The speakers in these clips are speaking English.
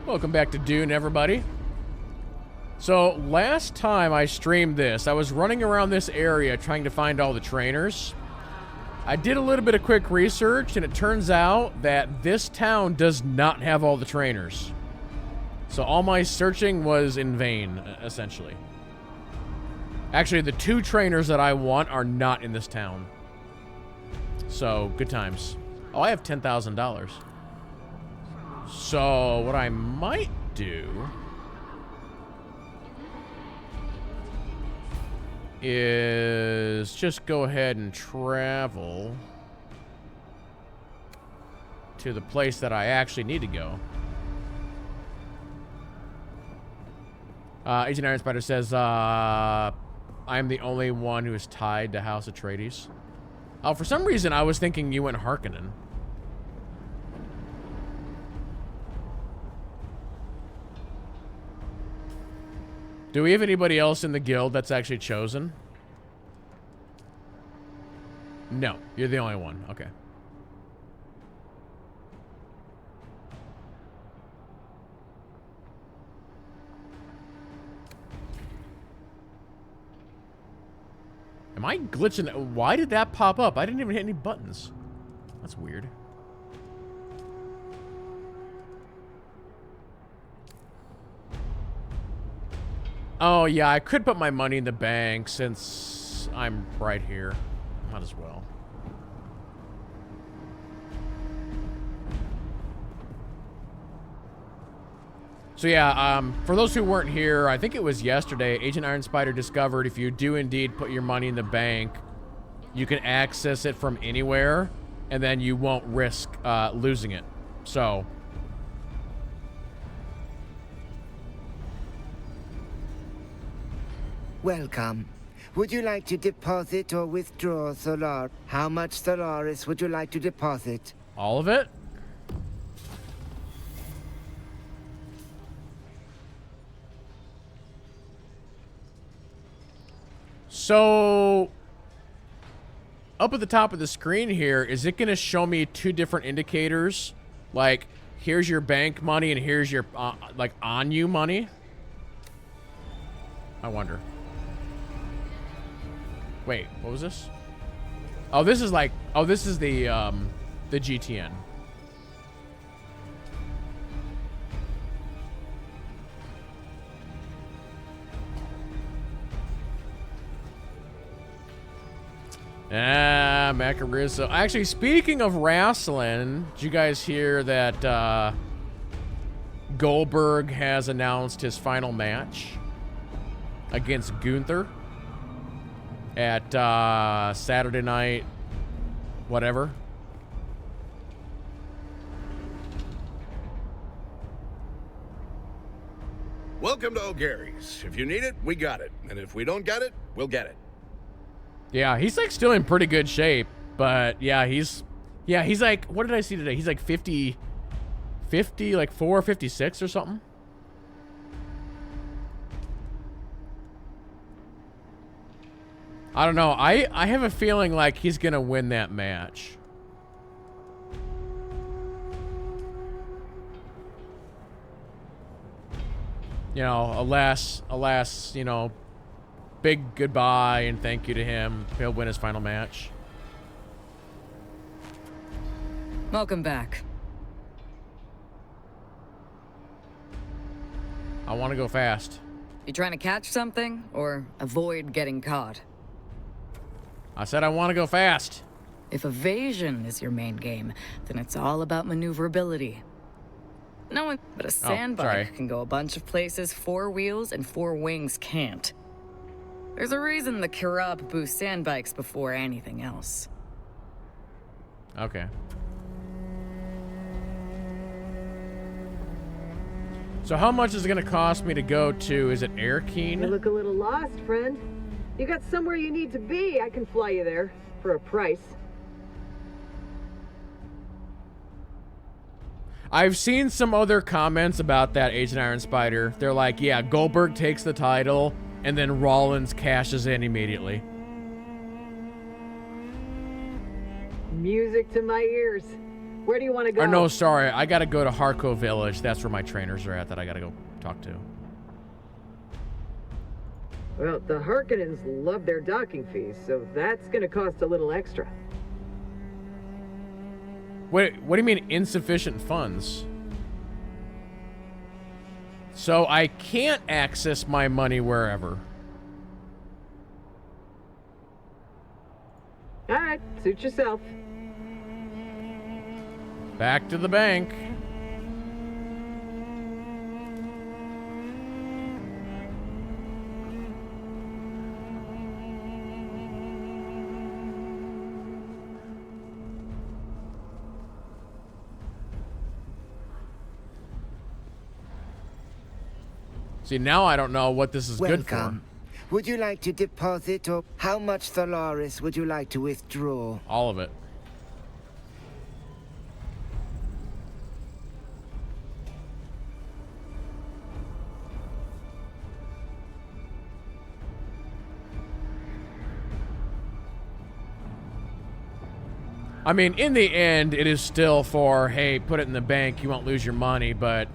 Welcome back to Dune, everybody. So, last time I streamed this, I was running around this area trying to find all the trainers. I did a little bit of quick research, and it turns out that this town does not have all the trainers. So all my searching was in vain, essentially. Actually, the 2 trainers that I want are not in this town. So, good times. Oh, I have $10,000. So, what I might do is just go ahead and travel to the place that I actually need to go. Agent Iron Spider says, I'm the only one who is tied to House Atreides. Oh, for some reason, I was thinking you went Harkonnen. Do we have anybody else in the guild that's actually chosen? No, you're the only one. Okay. Am I glitching? Why did that pop up? I didn't even hit any buttons. That's weird. Oh, yeah, I could put my money in the bank since I'm right here. Might as well. So yeah, for those who weren't here, I think it was yesterday, Agent Iron Spider discovered if you do indeed put your money in the bank, you can access it from anywhere, and then you won't risk losing it. So... Welcome. Would you like to deposit or withdraw Solar? How much Solaris would you like to deposit? All of it? So, up at the top of the screen here, is it going to show me 2 different indicators? Like, here's your bank money and here's your, like, on-you money? I wonder. Wait, what was this? Oh, this is like... Oh, this is the GTN. Ah, Macarizzo. Actually, speaking of wrestling, did you guys hear that Goldberg has announced his final match against Gunther at Saturday night, whatever? Welcome to O'Gary's. If you need it, we got it. And if we don't got it, we'll get it. Yeah, he's like still in pretty good shape, but yeah, he's like, what did I see today? He's like 50, like 456 or something. I don't know. I have a feeling like he's gonna win that match. You know, alas, you know, big goodbye and thank you to him. He'll win his final match. Welcome back. I want to go fast. You trying to catch something or avoid getting caught? I said I want to go fast. If evasion is your main game, then it's all about maneuverability. No one but a sandbike can go a bunch of places 4 wheels and 4 wings can't. There's a reason the Kirab boost sandbikes before anything else. Okay. So how much is it going to cost me to go to, is it Erkeen? You look a little lost, friend. You got somewhere you need to be. I can fly you there for a price. I've seen some other comments about that Agent Iron Spider. They're like, yeah, Goldberg takes the title, and then Rollins cashes in immediately. Music to my ears. Where do you want to go? Or no, sorry. I gotta go to Harco Village. That's where my trainers are at that I gotta go talk to. Well, the Harkonnens love their docking fees, so that's gonna cost a little extra. Wait, what do you mean insufficient funds? So I can't access my money wherever. All right, suit yourself. Back to the bank. See, now I don't know what this is good for. Welcome. Would you like to deposit, or how much Solaris would you like to withdraw? All of it. I mean, in the end, it is still for, hey, put it in the bank, you won't lose your money, but...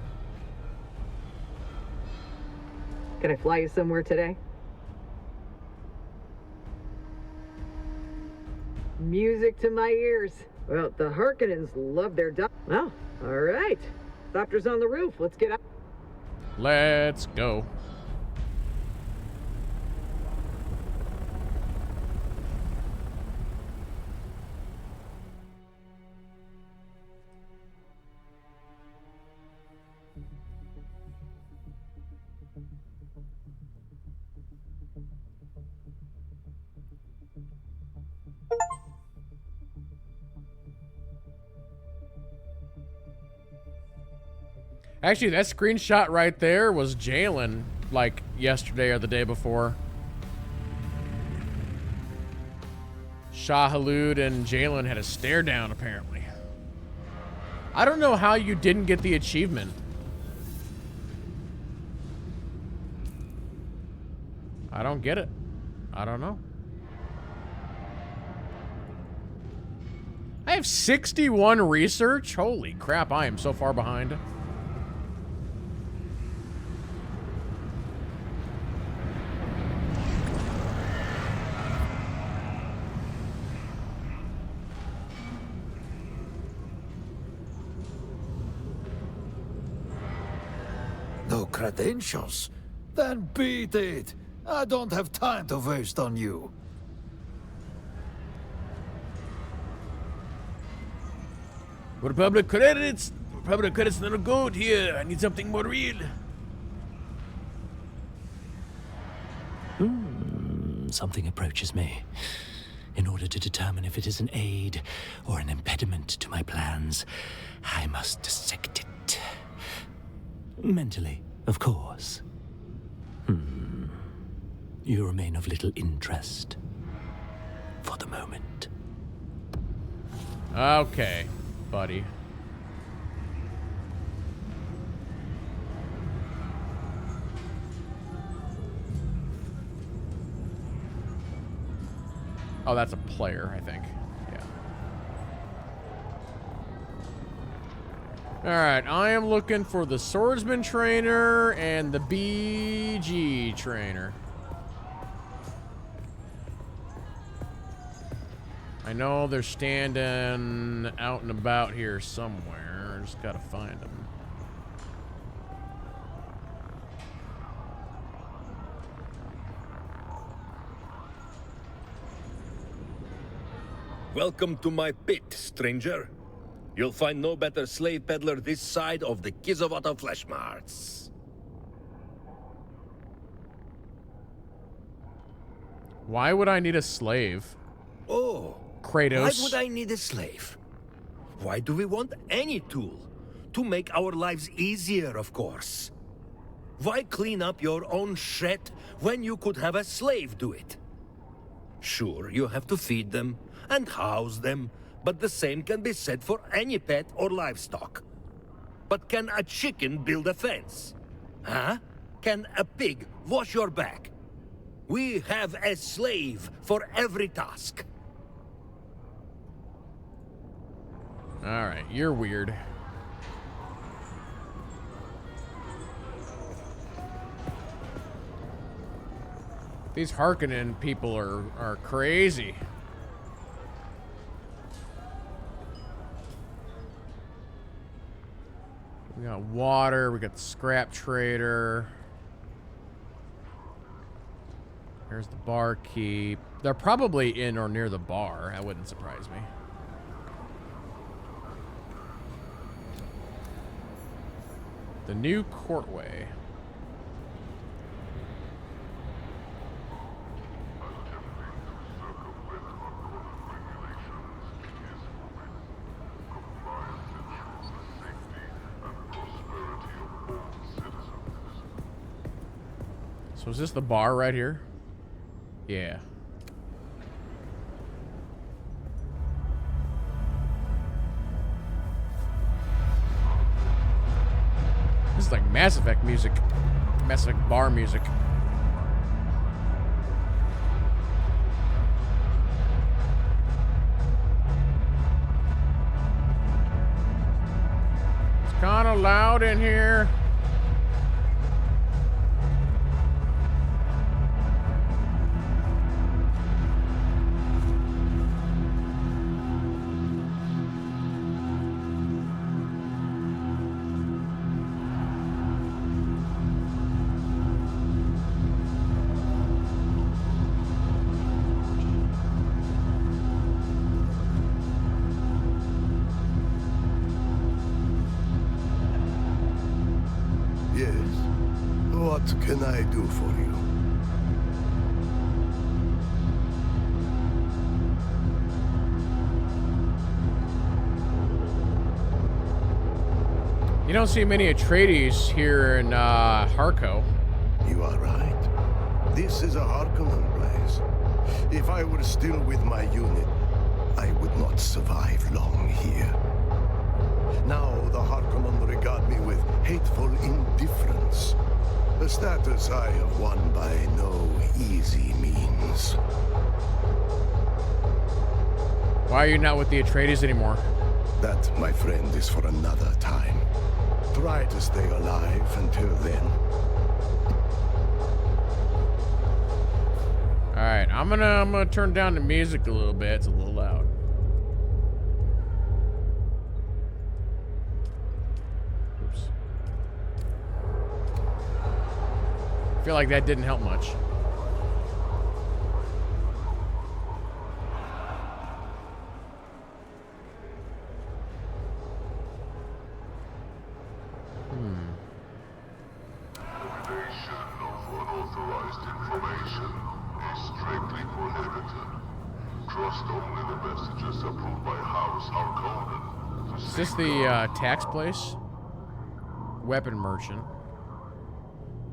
Can I fly you somewhere today? Music to my ears. Well, the Harkonnens love their Oh, all right. Doctor's on the roof. Let's get out. Let's go. Actually, that screenshot right there was Jalen, like, yesterday or the day before. Shah-Halud and Jalen had a stare down, apparently. I don't know how you didn't get the achievement. I don't get it. I don't know. I have 61 research? Holy crap, I am so far behind. No credentials? Then beat it. I don't have time to waste on you. Republic credits? Republic credits not good here. I need something more real. Something approaches me. In order to determine if it is an aid or an impediment to my plans, I must dissect it. Mentally, of course. You remain of little interest. For the moment. Okay, buddy. Oh, that's a player, I think. Yeah. Alright, I am looking for the swordsman trainer and the BG trainer. I know they're standing out and about here somewhere. I just gotta find them. Welcome to my pit, stranger. You'll find no better slave peddler this side of the Kizovata flesh marts. Why would I need a slave? Oh, Kratos. why would I need a slave? Why do we want any tool? To make our lives easier, of course. Why clean up your own shit when you could have a slave do it? Sure, you have to feed them and house them, but the same can be said for any pet or livestock. But can a chicken build a fence? Huh? Can a pig wash your back? We have a slave for every task. Alright, you're weird. These Harkonnen people are crazy. We got water, we got the scrap trader. Here's the barkeep. They're probably in or near the bar. That wouldn't surprise me. The new courtway. So is this the bar right here? Yeah. This is like Mass Effect music. Mass Effect bar music. It's kind of loud in here. What can I do for you? You don't see many Atreides here in Harco. You are right. This is a Harkonnen place. If I were still with my unit, I would not survive long here. Now the Harkonnen regard me with hateful indifference. A status I have won by no easy means. Why are you not with the Atreides anymore? That, my friend, is for another time. Try to stay alive until then. Alright, I'm gonna turn down the music a little bit. It's a little loud. Oops. I feel like that didn't help much. Is this the tax place? Weapon merchant.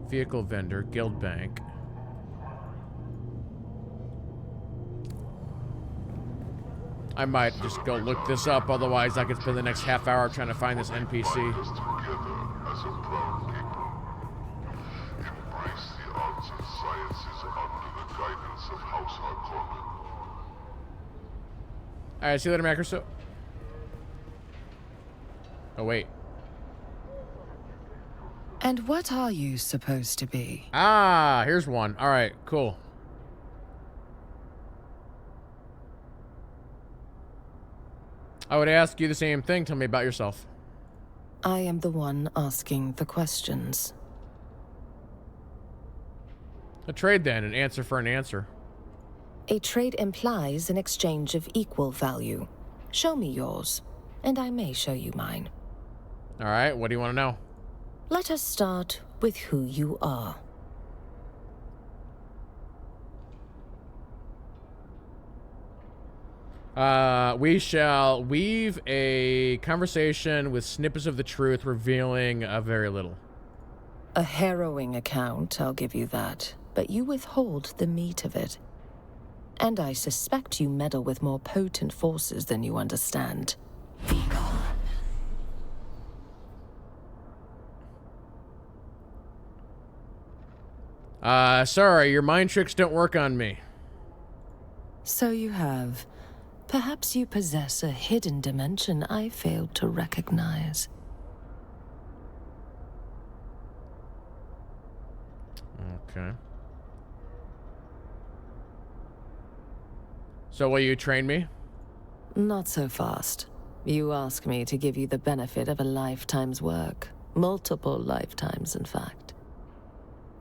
Vehicle vendor. Guild bank. I might just go look this up, otherwise I could spend the next half hour trying to find this NPC. Alright, see you later, Macroso. Oh, wait. And what are you supposed to be? Ah, here's one. Alright, cool. I would ask you the same thing. Tell me about yourself. I am the one asking the questions. A trade then, an answer for an answer. A trade implies an exchange of equal value. Show me yours, and I may show you mine. All right, what do you want to know? Let us start with who you are. We shall weave a conversation with snippets of the truth, revealing very little. A harrowing account, I'll give you that, but you withhold the meat of it. And I suspect you meddle with more potent forces than you understand. Be gone. Sorry, your mind tricks don't work on me. So you have Perhaps you possess a hidden dimension I failed to recognize. Okay. So will you train me? Not so fast. You ask me to give you the benefit of a lifetime's work. Multiple lifetimes, in fact.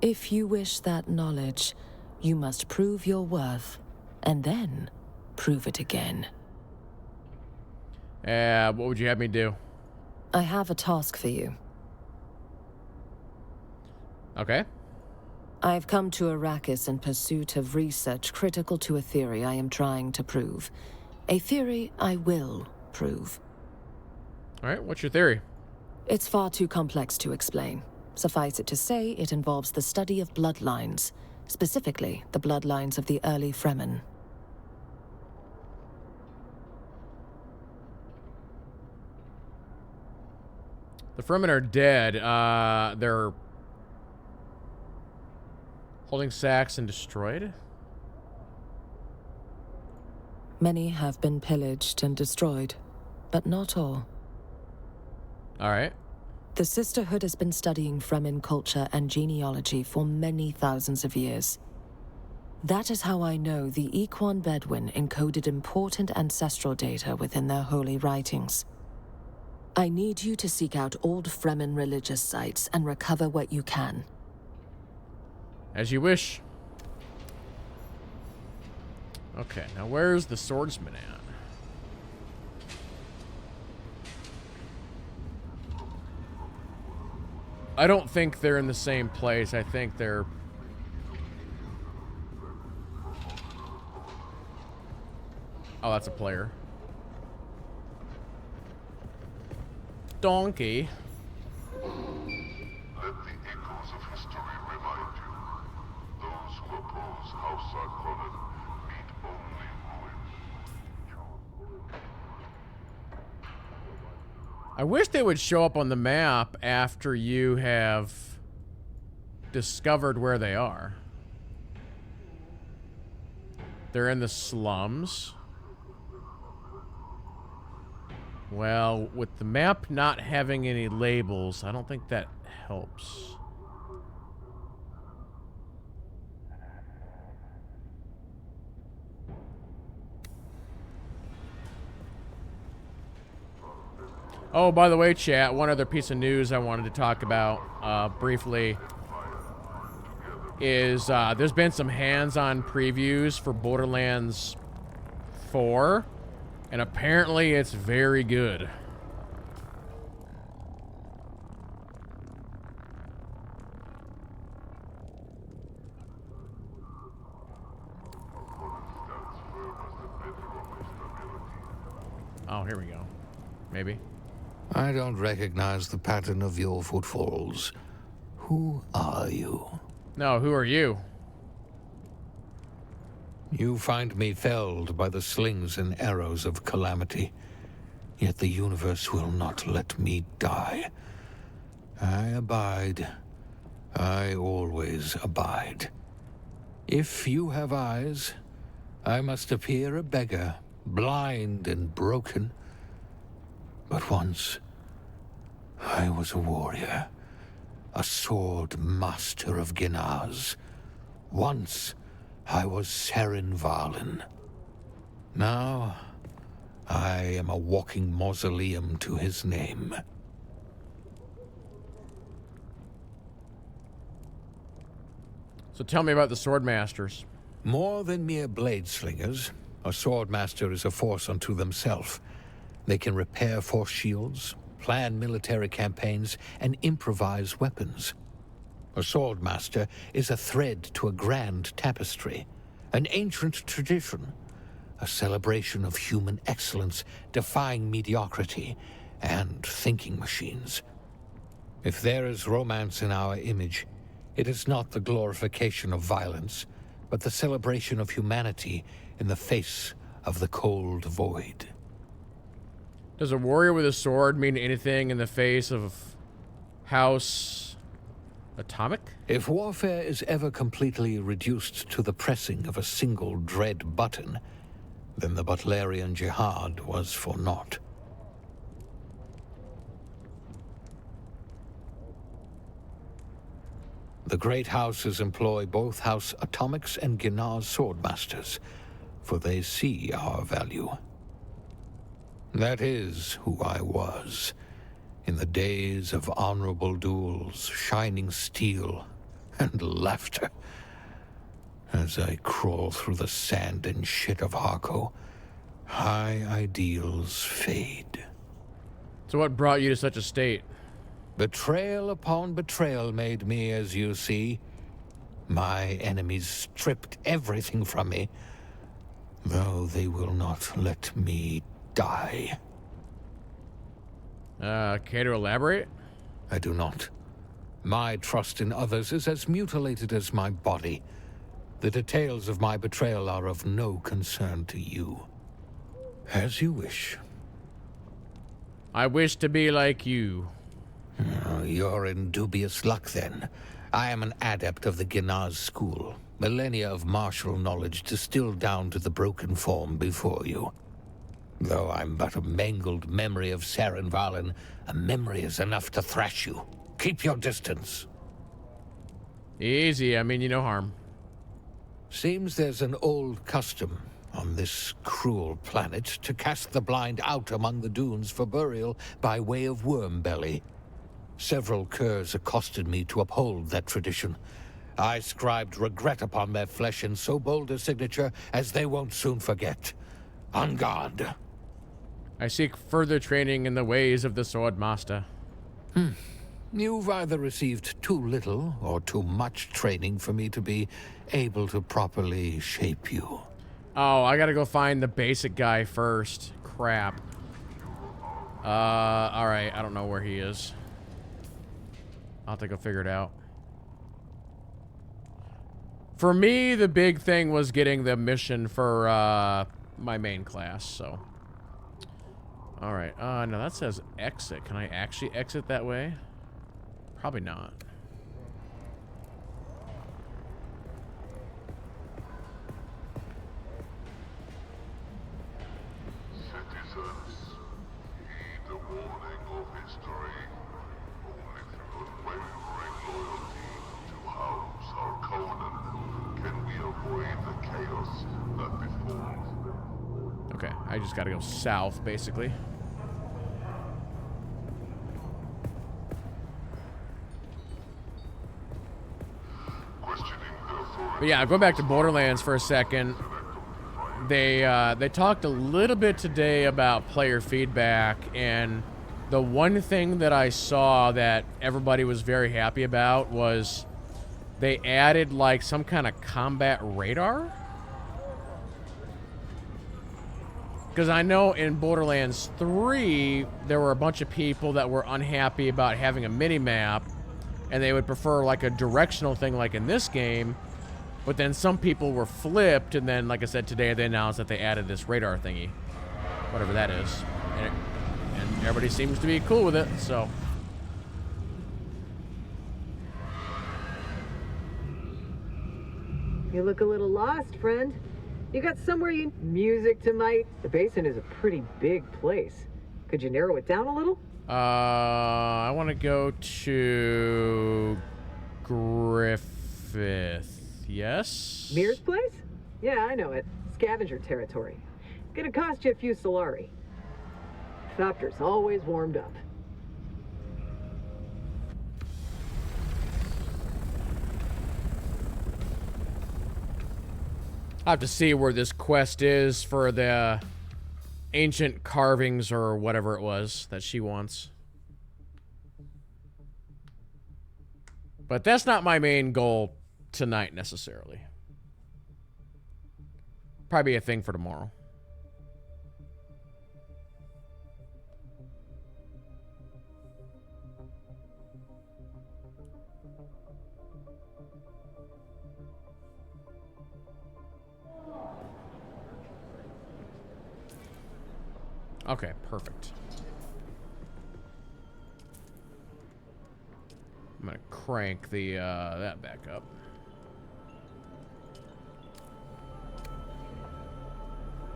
If you wish that knowledge, you must prove your worth, and then prove it again. What would you have me do? I have a task for you. Okay. I've come to Arrakis in pursuit of research critical to a theory I am trying to prove. A theory I will prove. All right, what's your theory? It's far too complex to explain. Suffice it to say, it involves the study of bloodlines, specifically the bloodlines of the early Fremen. The Fremen are dead. They're holding sacks and destroyed? Many have been pillaged and destroyed, but not all. All right. The Sisterhood has been studying Fremen culture and genealogy for many thousands of years. That is how I know the Equan Bedouin encoded important ancestral data within their holy writings. I need you to seek out old Fremen religious sites and recover what you can. As you wish. Okay, now where's the swordsman at? I don't think they're in the same place. I think they're... Oh, that's a player. Donkey. Let the echoes of history remind you. Those who oppose House Harkonnen meet only ruin. I wish they would show up on the map after you have discovered where they are. They're in the slums. Well, with the map not having any labels, I don't think that helps. Oh, by the way, chat, one other piece of news I wanted to talk about briefly is there's been some hands-on previews for Borderlands 4, and apparently it's very good. Oh, here we go. Maybe. I don't recognize the pattern of your footfalls. Who are you? No, who are you? You find me felled by the slings and arrows of calamity. Yet the universe will not let me die. I abide. I always abide. If you have eyes, I must appear a beggar, blind and broken. But once, I was a warrior, a sword master of Ginaz. Once, I was Seren Valen. Now, I am a walking mausoleum to his name. So tell me about the Swordmasters. More than mere blade slingers, a swordmaster is a force unto themselves. They can repair force shields, plan military campaigns, and improvise weapons. A swordmaster is a thread to a grand tapestry, an ancient tradition, a celebration of human excellence, defying mediocrity and thinking machines. If there is romance in our image, it is not the glorification of violence, but the celebration of humanity in the face of the cold void. Does a warrior with a sword mean anything in the face of House Atomic? If warfare is ever completely reduced to the pressing of a single dread button, then the Butlerian Jihad was for naught. The great houses employ both House Atomics and Ginar's swordmasters, for they see our value. That is who I was, in the days of honorable duels, shining steel, and laughter. As I crawl through the sand and shit of Harco, high ideals fade. So what brought you to such a state? Betrayal upon betrayal made me, as you see. My enemies stripped everything from me, though they will not let me die. Care to elaborate? I do not. My trust in others is as mutilated as my body. The details of my betrayal are of no concern to you. As you wish. I wish to be like you. Oh, you're in dubious luck, then. I am an adept of the Ginaz school. Millennia of martial knowledge distilled down to the broken form before you. Though I'm but a mangled memory of Saren Valen, a memory is enough to thrash you. Keep your distance. Easy, I mean you no harm. Seems there's an old custom on this cruel planet to cast the blind out among the dunes for burial by way of Wormbelly. Several curs accosted me to uphold that tradition. I scribed regret upon their flesh in so bold a signature as they won't soon forget. On guard. I seek further training in the ways of the Swordmaster. You've either received too little or too much training for me to be able to properly shape you. Oh, I gotta go find the basic guy first. Crap. Alright, I don't know where he is. I'll have to go figure it out. For me, the big thing was getting the mission for, my main class, so. Alright, no, that says exit. Can I actually exit that way? Probably not. Citizens, heed the warning of history. Only through unwavering loyalty to House Harkonnen can we avoid the chaos that befalls. Okay, I just gotta go south, basically. But yeah, going back to Borderlands for a second. They talked a little bit today about player feedback, and the one thing that I saw that everybody was very happy about was they added like some kind of combat radar. Because I know in Borderlands 3, there were a bunch of people that were unhappy about having a mini-map, and they would prefer like a directional thing like in this game. But then some people were flipped, and then, like I said, today they announced that they added this radar thingy. Whatever that is. And everybody seems to be cool with it, so. You look a little lost, friend. You got somewhere you... Music to my... The basin is a pretty big place. Could you narrow it down a little? I want to go to... Griffith. Yes? Mir's place? Yeah, I know it. Scavenger territory. Gonna cost you a few Solari. Thopter's always warmed up. I have to see where this quest is for the ancient carvings or whatever it was that she wants. But that's not my main goal tonight, necessarily. Probably a thing for tomorrow. Okay, perfect. I'm gonna crank the that back up.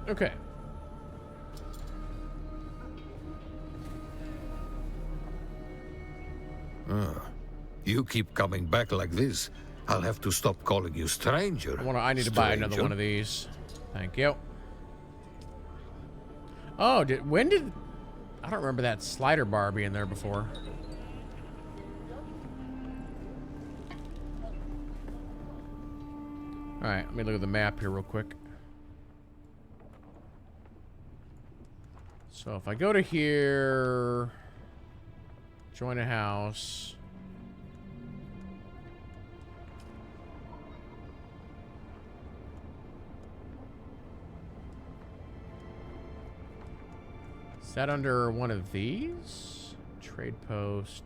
Okay. You keep coming back like this, I'll have to stop calling you stranger. I need to buy another one of these. Thank you. Oh, when did... I don't remember that slider bar being there before. Alright, let me look at the map here real quick. So if I go to here... Join a house... Is that under one of these? Trade post.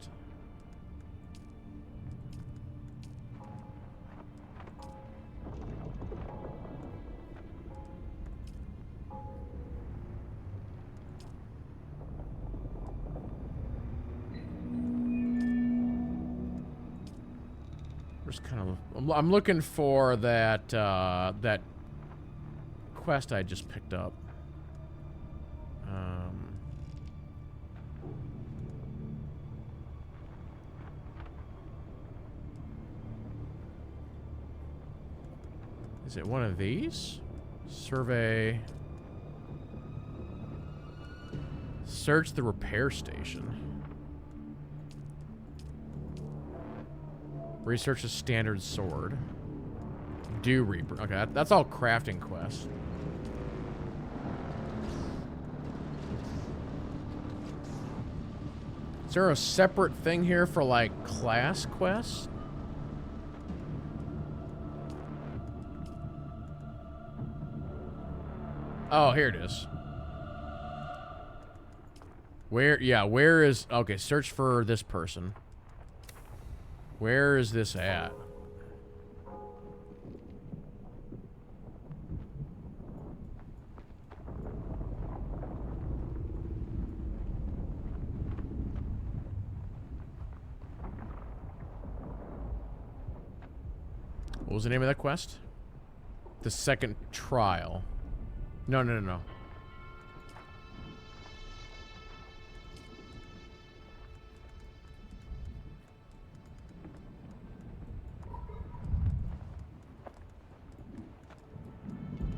Just kind of, I'm looking for that that quest I just picked up. Is it one of these? Survey. Search the repair station. Research a standard sword. Do Reaper. Okay, that's all crafting quests. Is there a separate thing here for, like, class quests? Oh, here it is. Where is... Okay, search for this person. Where is this at? What was the name of that quest? The second trial. No.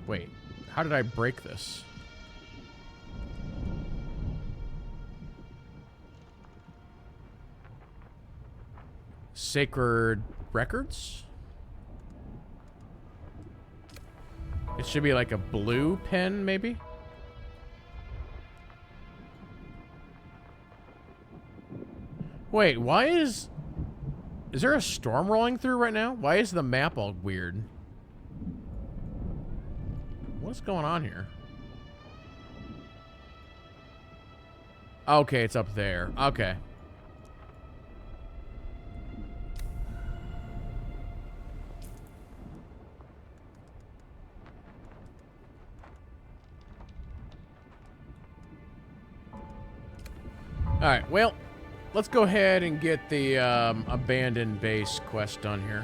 Wait, how did I break this? Sacred records? It should be like a blue pen, maybe? Wait, why is... Is there a storm rolling through right now? Why is the map all weird? What's going on here? Okay, it's up there. Okay. Alright, well, let's go ahead and get the abandoned base quest done here.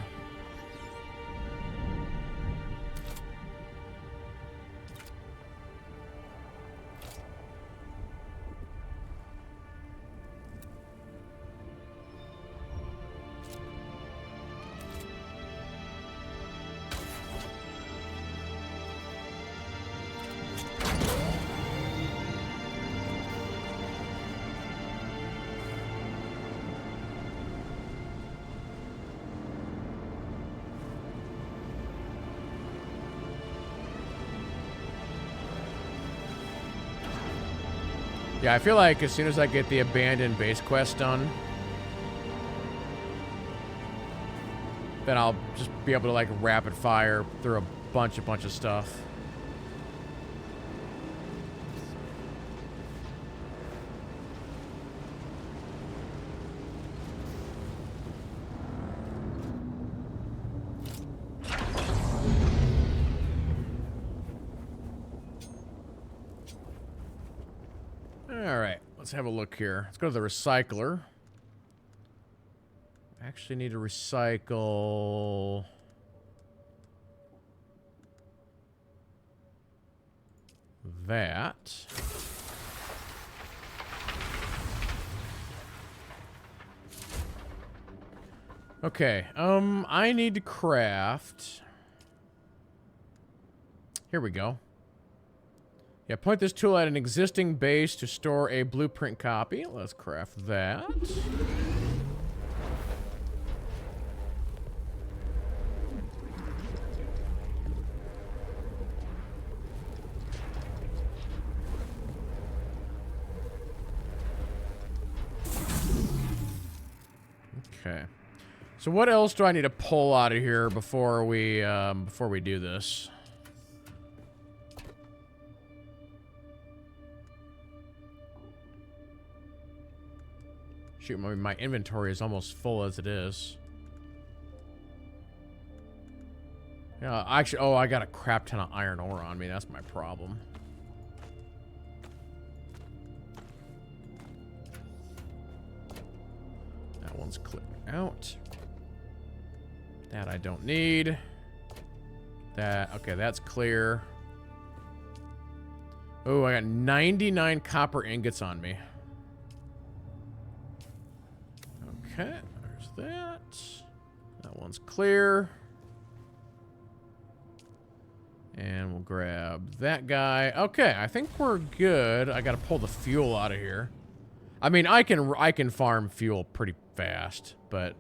Yeah, I feel like as soon as I get the abandoned base quest done, then I'll just be able to, like, rapid fire through a bunch of stuff. Let's have a look here. Let's go to the recycler. I actually need to recycle... that. Okay, I need to craft... Here we go. Yeah, point this tool at an existing base to store a blueprint copy. Let's craft that. Okay. So what else do I need to pull out of here before we do this? Shoot, my inventory is almost full as it is. Yeah, actually, oh, I got a crap ton of iron ore on me. That's my problem. That one's cleared out. That I don't need. That, okay, that's clear. Oh, I got 99 copper ingots on me. Okay, there's that. That one's clear. And we'll grab that guy. Okay, I think we're good. I gotta pull the fuel out of here. I mean, I can farm fuel pretty fast, but...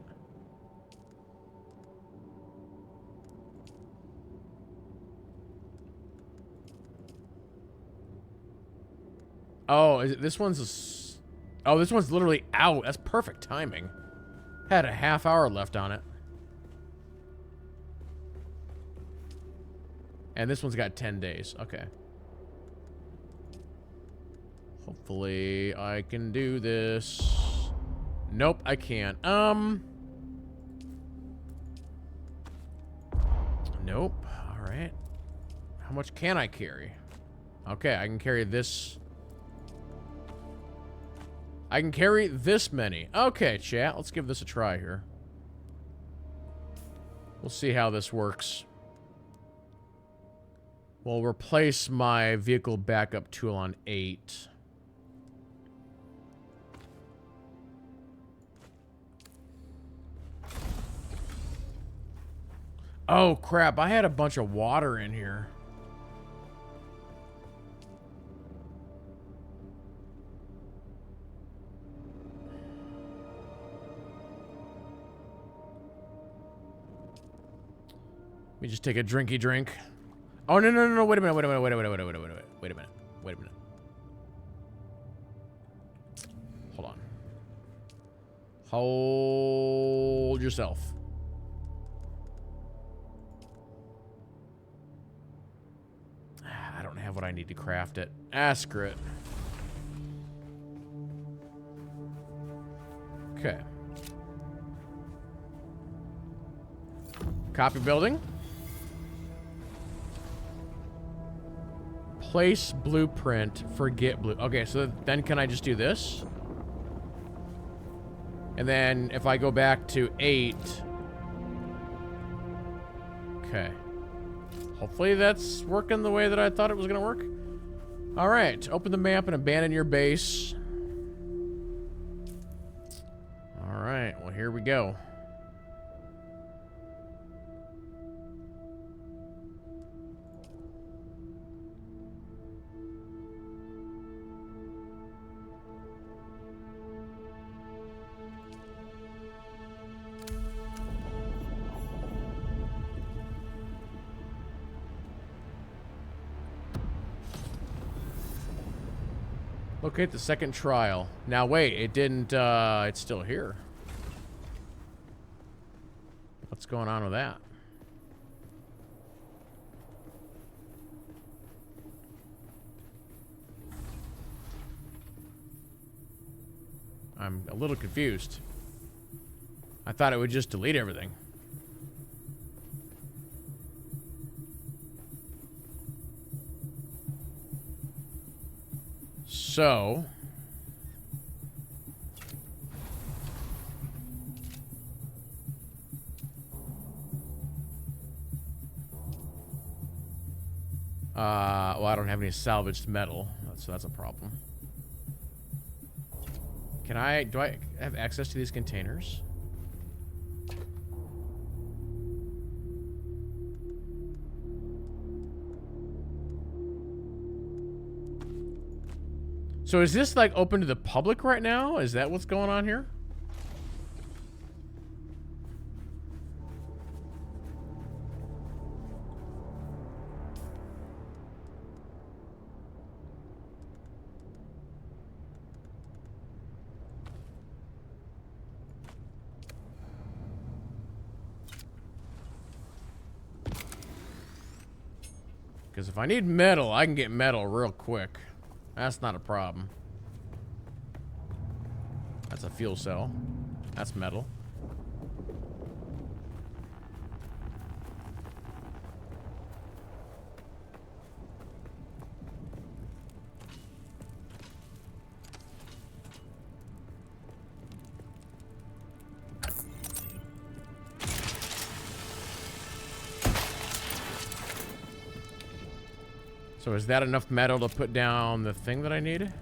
Oh, this one's... Oh, this one's literally out. That's perfect timing. Had a half hour left on it. And this one's got 10 days. Okay. Hopefully I can do this. Nope, I can't. Nope. All right. How much can I carry? Okay, I can carry this. I can carry this many. Okay, chat. Let's give this a try here. We'll see how this works. We'll replace my vehicle backup tool on 8. Oh, crap. I had a bunch of water in here. Let me just take a drinky drink. Oh, no, no, no, no, wait a minute, wait a minute, wait a minute, wait a minute, wait a minute, wait a minute, wait a minute. Hold on. Hold yourself. I don't have what I need to craft it. Ah, screw it. Okay. Copy building. Place blueprint, forget blue. Okay, so then can I just do this? And then if I go back to 8. Okay. Hopefully that's working the way that I thought it was gonna work. All right, open the map and abandon your base. All right, well, here we go. Locate the second trial. Now wait, it didn't, it's still here. What's going on with that? I'm a little confused. I thought it would just delete everything. So, Well, I don't have any salvaged metal, so that's a problem. Do I have access to these containers? So is this like open to the public right now? Is that what's going on here? Because if I need metal, I can get metal real quick. That's not a problem. That's a fuel cell. That's metal. So is that enough metal to put down the thing that I need?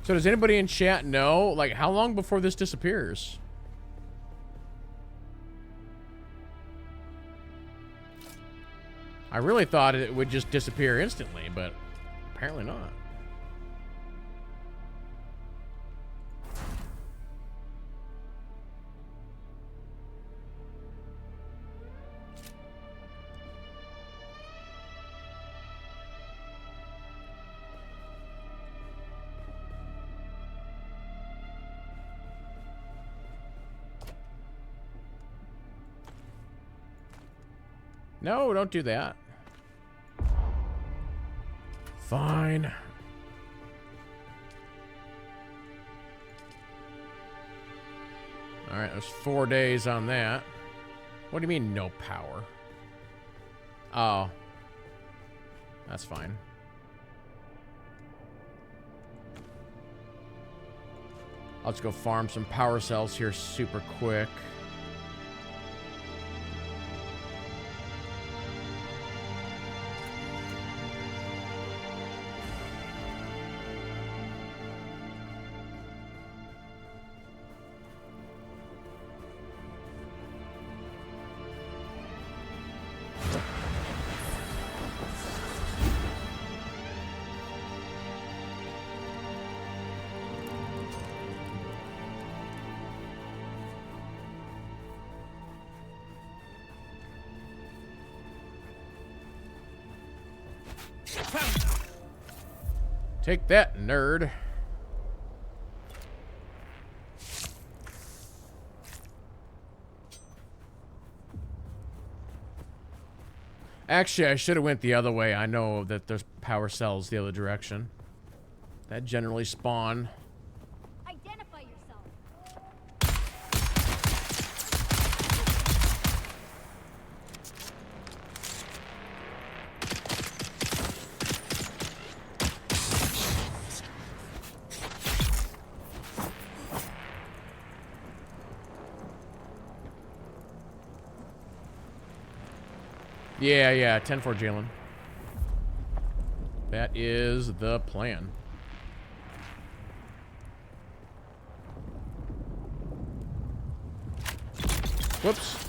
So does anybody in chat know, like, how long before this disappears? I really thought it would just disappear instantly, but apparently not. No, don't do that. Fine. Alright, there's 4 days on that. What do you mean, no power? Oh. That's fine. I'll just go farm some power cells here super quick. Take that, nerd. Actually, I should have went the other way. I know that there's power cells the other direction. That generally spawn. Identify yourself. Yeah, 10-4 Jalen. That is the plan. Whoops.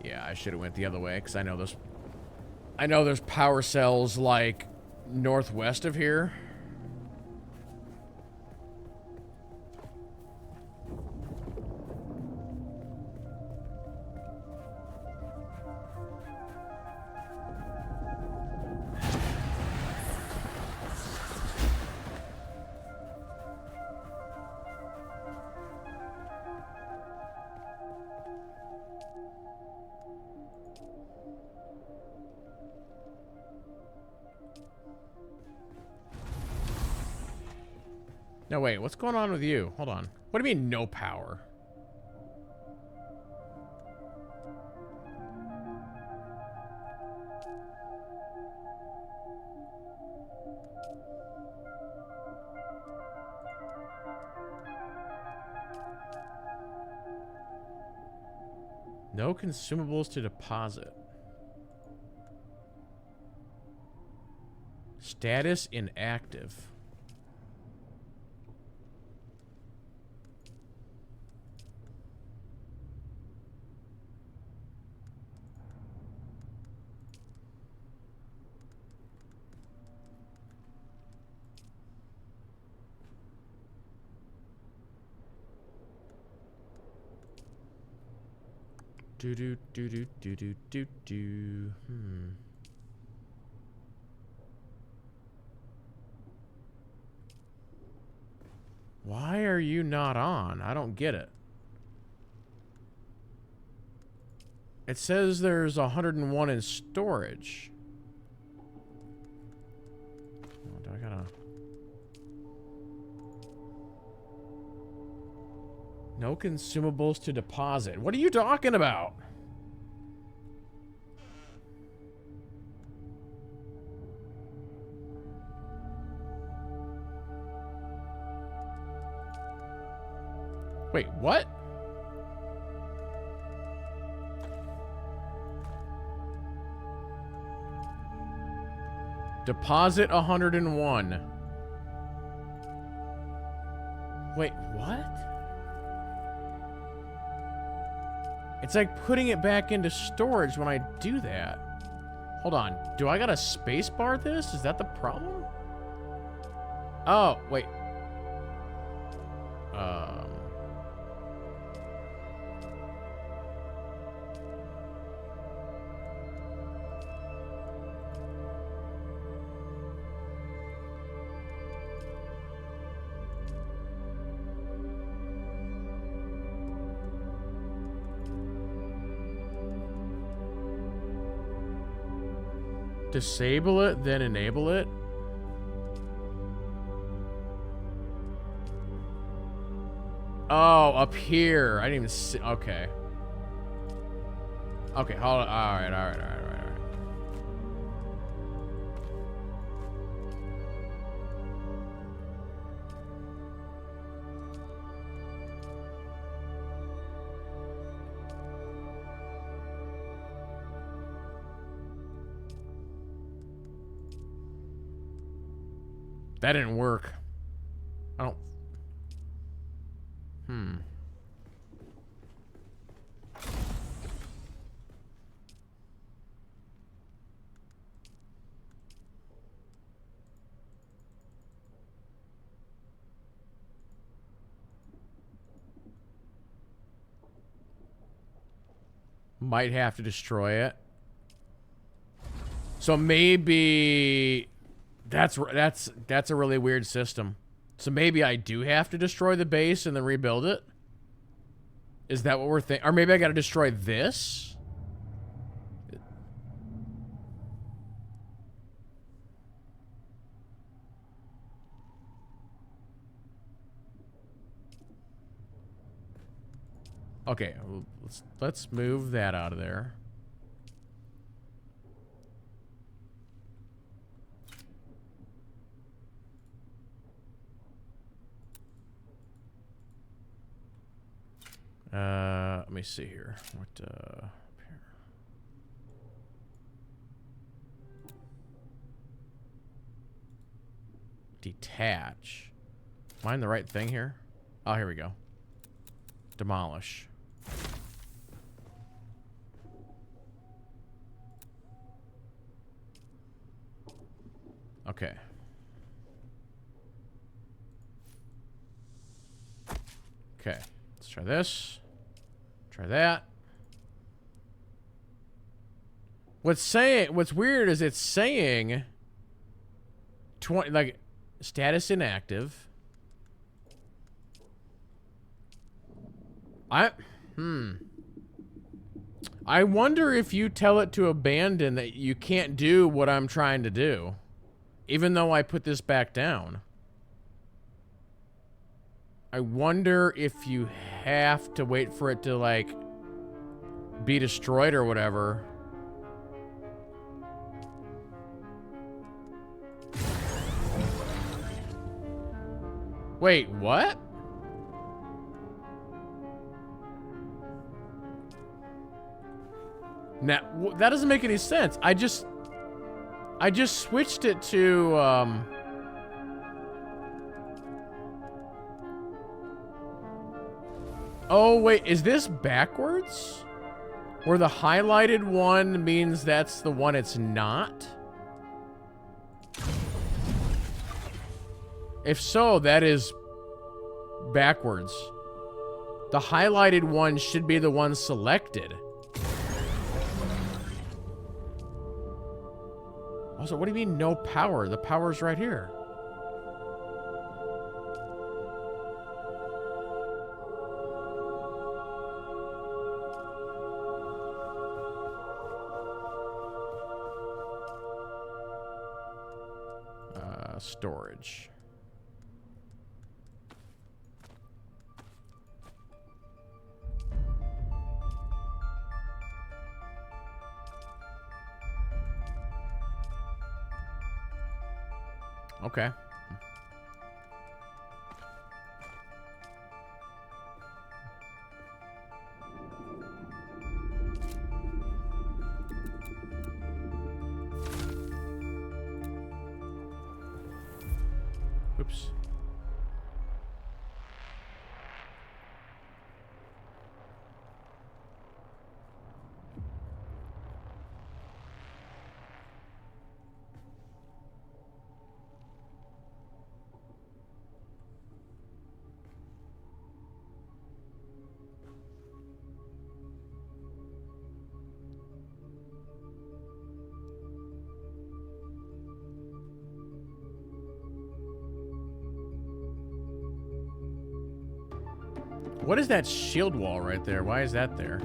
Yeah, I should have went the other way because I know there's power cells like northwest of here. No, wait, what's going on with you? Hold on. What do you mean, no power? No consumables to deposit. Status inactive. Do do do do do do do do. Why are you not on? I don't get it. It says there's 101 in storage. Oh, do I gotta... No consumables to deposit. What are you talking about? Wait, what? Deposit 101. Wait, what? It's like putting it back into storage when I do that. Hold on. Do I gotta spacebar this? Is that the problem? Oh, wait. Disable it, then enable it? Oh, up here. I didn't even see. Okay. Okay, hold on. Alright. That didn't work. I don't... Might have to destroy it. So maybe... That's a really weird system. So maybe I do have to destroy the base and then rebuild it? Is that what we're thinking? Or maybe I gotta destroy this? Okay, let's move that out of there. Let me see here. What, here. Detach. Am I in the right thing here? Oh, here we go. Demolish. Okay. Okay. Let's try this. Try that. What's weird is it's saying 20, like, status inactive. I wonder if you tell it to abandon that you can't do what I'm trying to do, even though I put this back down. I wonder if you have to wait for it to, like, be destroyed or whatever. Wait, what? Now, that doesn't make any sense. I just switched it to, Oh, wait, is this backwards? Where the highlighted one means that's the one it's not? If so, that is backwards. The highlighted one should be the one selected. Also, what do you mean no power? The power's right here. Storage. Okay. Oops. What is that shield wall right there? Why is that there?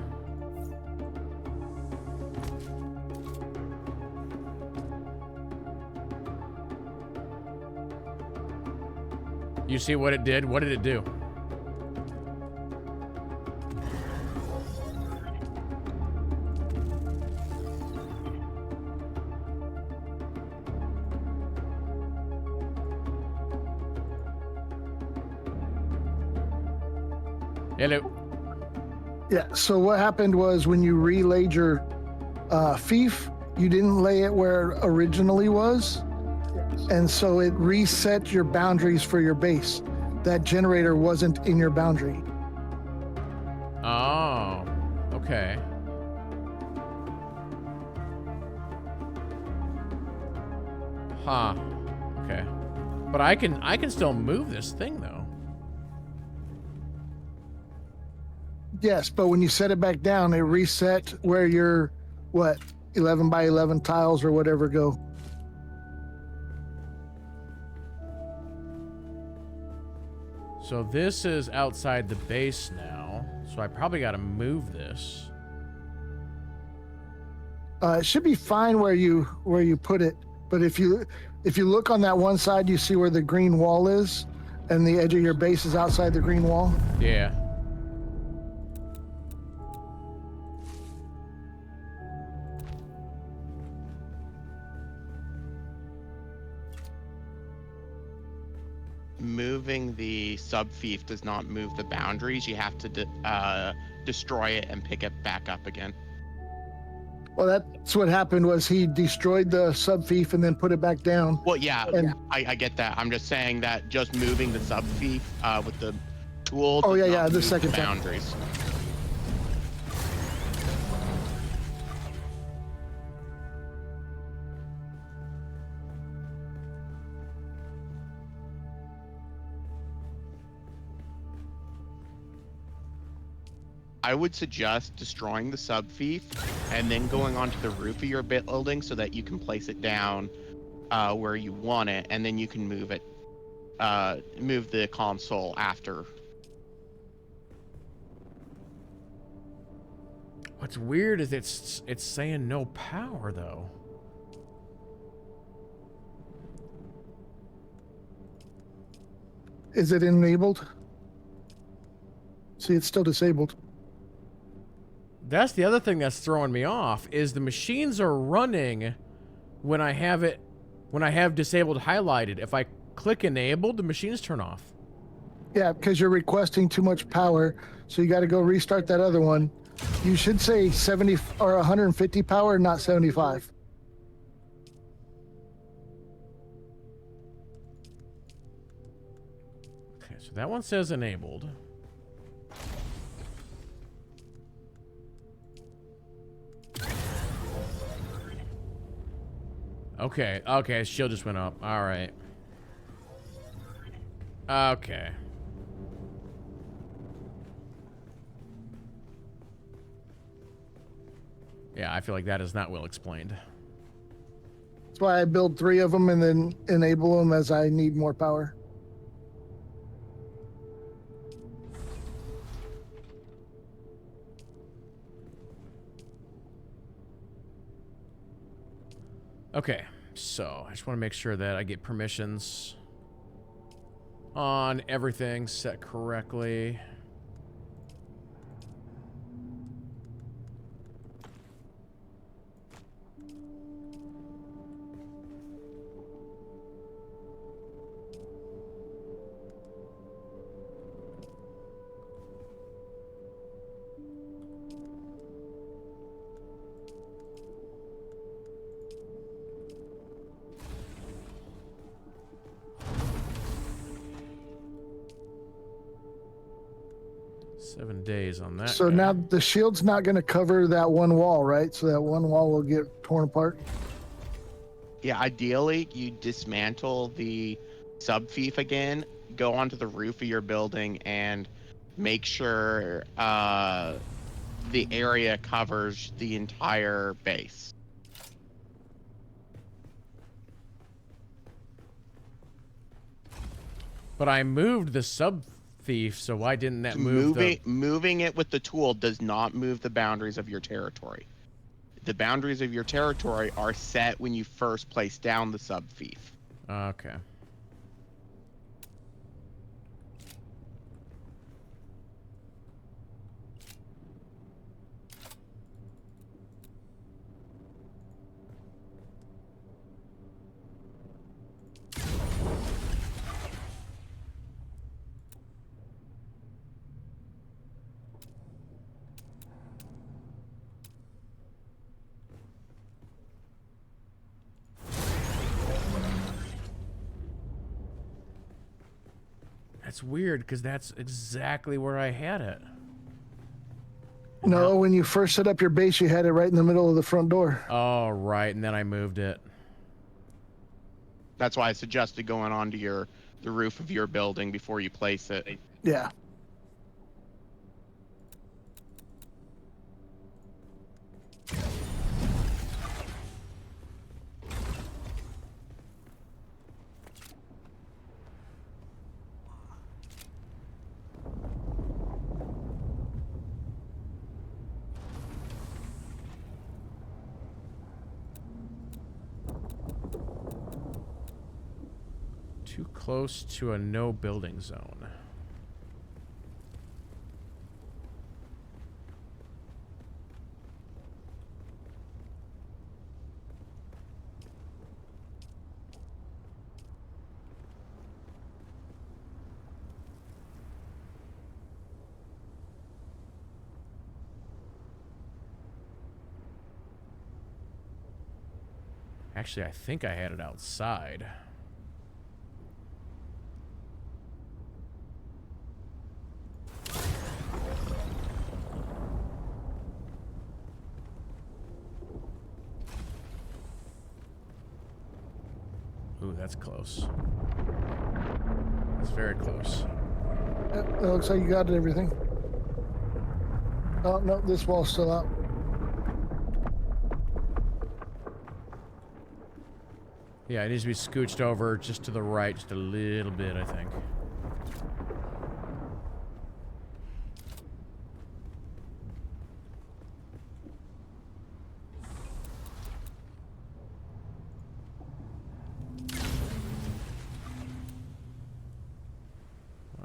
You see what it did? What did it do? Hello. Yeah, so what happened was when you relayed your fief, you didn't lay it where it originally was. And so it reset your boundaries for your base. That generator wasn't in your boundary. Oh, okay. Huh. Okay. But I can still move this thing though. Yes, but when you set it back down, it reset where your, 11 by 11 tiles or whatever go. So this is outside the base now, so I probably got to move this. It should be fine where you put it, but if you look on that one side, you see where the green wall is, and the edge of your base is outside the green wall. Yeah. Moving the sub-fief does not move the boundaries. You have to destroy it and pick it back up again. Well, that's what happened was he destroyed the sub-fief and then put it back down. Well, yeah, I get that. I'm just saying that just moving the sub-fief with the tool does not the move second the boundaries. I would suggest destroying the sub-fief and then going onto the roof of your building so that you can place it down where you want it, and then you can move it, move the console after. What's weird is it's saying no power though. Is it enabled? See, it's still disabled. That's the other thing that's throwing me off, is the machines are running when I have disabled highlighted. If I click enabled, the machines turn off. Yeah, because you're requesting too much power, so you got to go restart that other one. You should say 70 or 150 power, not 75. Okay, so that one says enabled. Okay, okay, shield just went up. All right. Okay. Yeah, I feel like that is not well explained. That's why I build 3 of them and then enable them as I need more power. Okay, so I just want to make sure that I get permissions on everything set correctly. Days on that. So guy. now the shield's not going to cover that one wall, right? So that one wall will get torn apart. Yeah, ideally, you dismantle the sub-fief again, go onto the roof of your building, and make sure the area covers the entire base. But I moved the sub-thief, so why didn't that move Moving it with the tool does not move the boundaries of your territory. The boundaries of your territory are set when you first place down the sub-fief. Okay. That's weird, because that's exactly where I had it. No, when you first set up your base, you had it right in the middle of the front door. Oh, right, and then I moved it. That's why I suggested going onto the roof of your building before you place it. Yeah. Too close to a no building zone. Actually, I think I had it outside. Ooh, that's close. That's very close. Yep, that looks like you got everything. Oh, no, this wall's still out. Yeah, it needs to be scooched over just to the right, just a little bit, I think.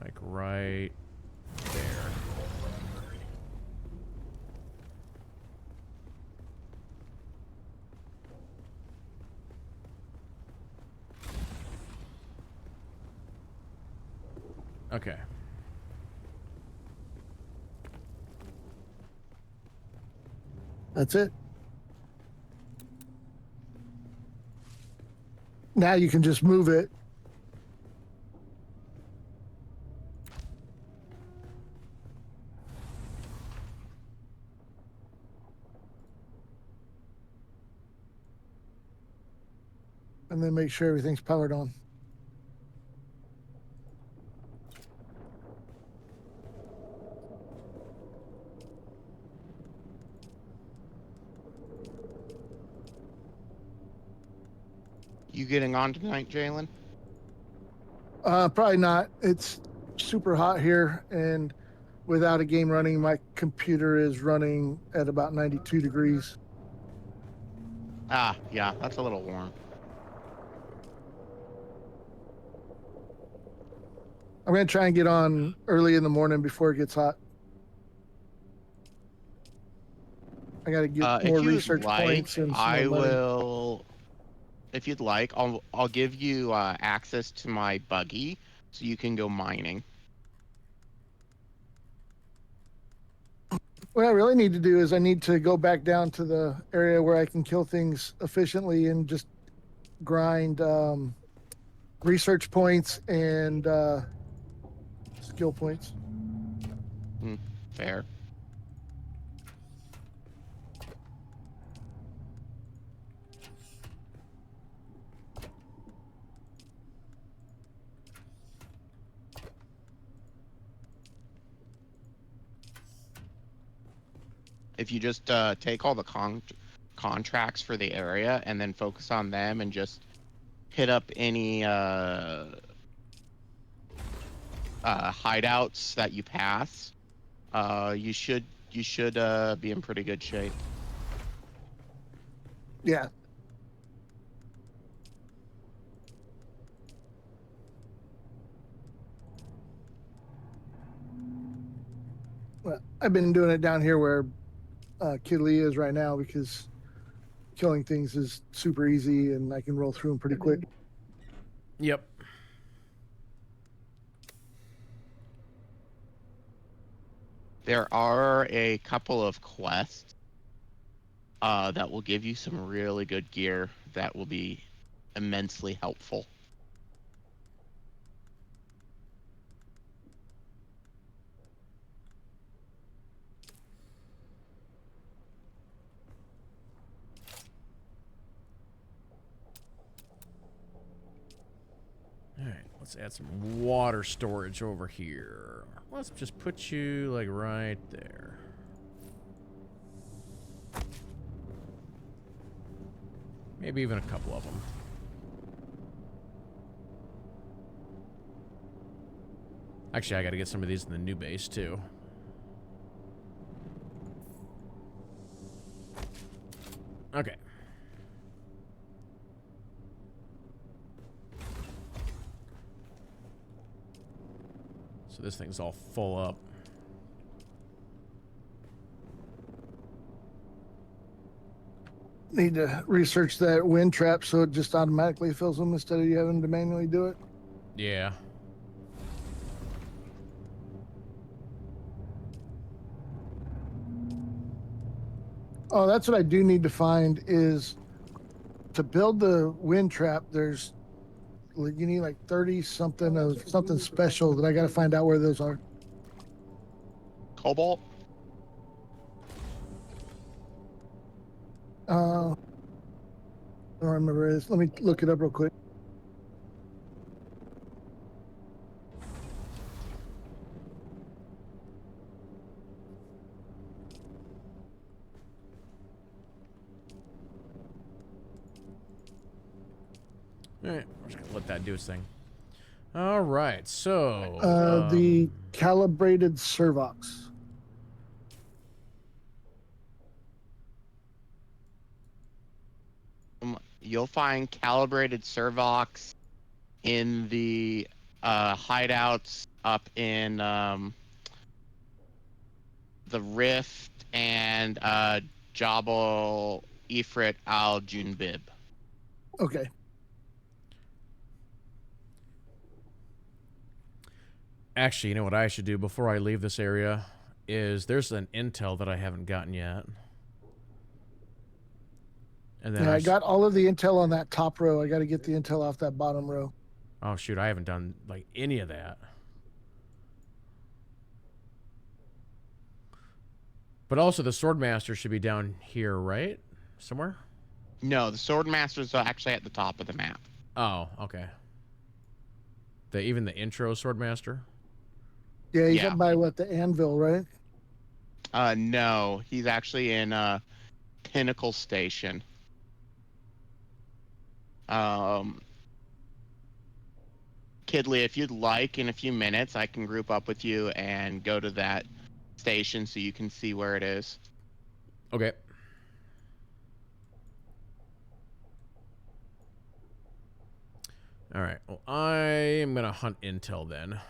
Like right there. Okay. That's it. Now you can just move it. And then make sure everything's powered on. You getting on tonight, Jalen? Probably not. It's super hot here, and without a game running, my computer is running at about 92 degrees. Ah, yeah, that's a little warm. I'm going to try and get on early in the morning before it gets hot. I got to get more research points and some more money. will. If you'd like, I'll give you access to my buggy so you can go mining. What I really need to do is I need to go back down to the area where I can kill things efficiently and just grind research points and skill points. Fair. If you just take all the contracts for the area and then focus on them and just hit up any hideouts that you pass, you should be in pretty good shape. Yeah. Well, I've been doing it down here where KidLee is right now because killing things is super easy and I can roll through them pretty quick. Yep. There are a couple of quests that will give you some really good gear that will be immensely helpful. Alright, let's add some water storage over here. Let's just put you, like, right there. Maybe even a couple of them. Actually, I gotta get some of these in the new base, too. Okay. So this thing's all full up. Need to research that wind trap so it just automatically fills them instead of you having to manually do it. Yeah. Oh, that's what I do need to find is to build the wind trap. There's you need like 30 something of something special that I got to find out where those are. Cobalt? I don't remember it. Let me look it up real quick. Alright, we're just gonna let that do its thing. Alright, so... The calibrated servox. You'll find calibrated servox in the hideouts up in the Rift and Jabal Ifrit al Junbib. Okay. Actually, you know what I should do before I leave this area is there's an intel that I haven't gotten yet. And then I got all of the intel on that top row. I got to get the intel off that bottom row. Oh shoot, I haven't done like any of that. But also the Swordmaster should be down here, right? Somewhere? No, the Swordmaster's actually at the top of the map. Oh, okay. Even the intro Swordmaster? Yeah, he's up by what, the anvil, right? No, he's actually in Pinnacle Station. KidLee, if you'd like, in a few minutes, I can group up with you and go to that station so you can see where it is. Okay. All right. Well, I am going to hunt intel then.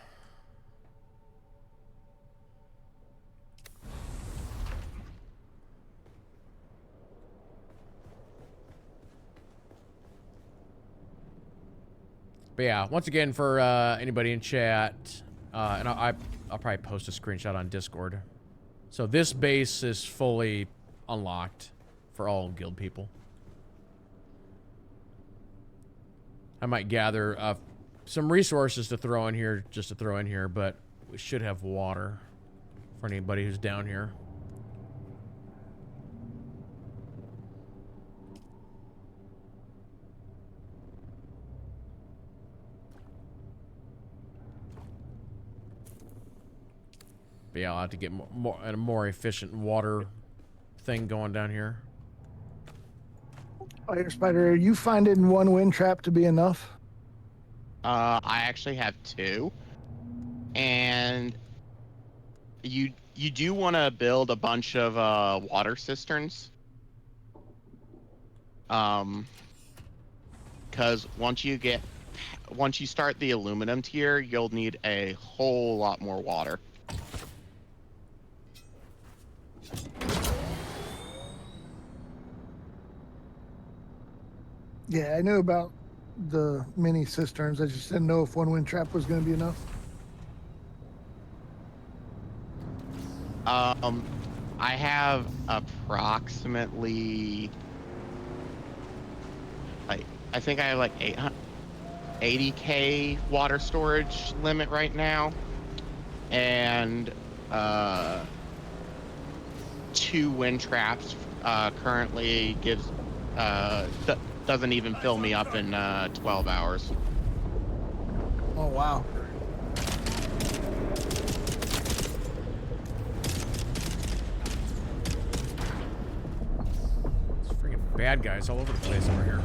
But yeah, once again, for anybody in chat, and I'll probably post a screenshot on Discord. So this base is fully unlocked for all guild people. I might gather some resources to throw in here, just to throw in here, but we should have water for anybody who's down here. But yeah, I'll have to get a more efficient water thing going down here. Fire Spider, are you finding one wind trap to be enough? I actually have 2. And you do want to build a bunch of water cisterns. Because once you start the aluminum tier, you'll need a whole lot more water. Yeah, I knew about the mini cisterns. I just didn't know if one wind trap was going to be enough. I have approximately, like, I think I have like 80k water storage limit right now, and 2 wind traps currently gives doesn't even fill me up in 12 hours. Oh wow. There's freaking bad guys all over the place over here.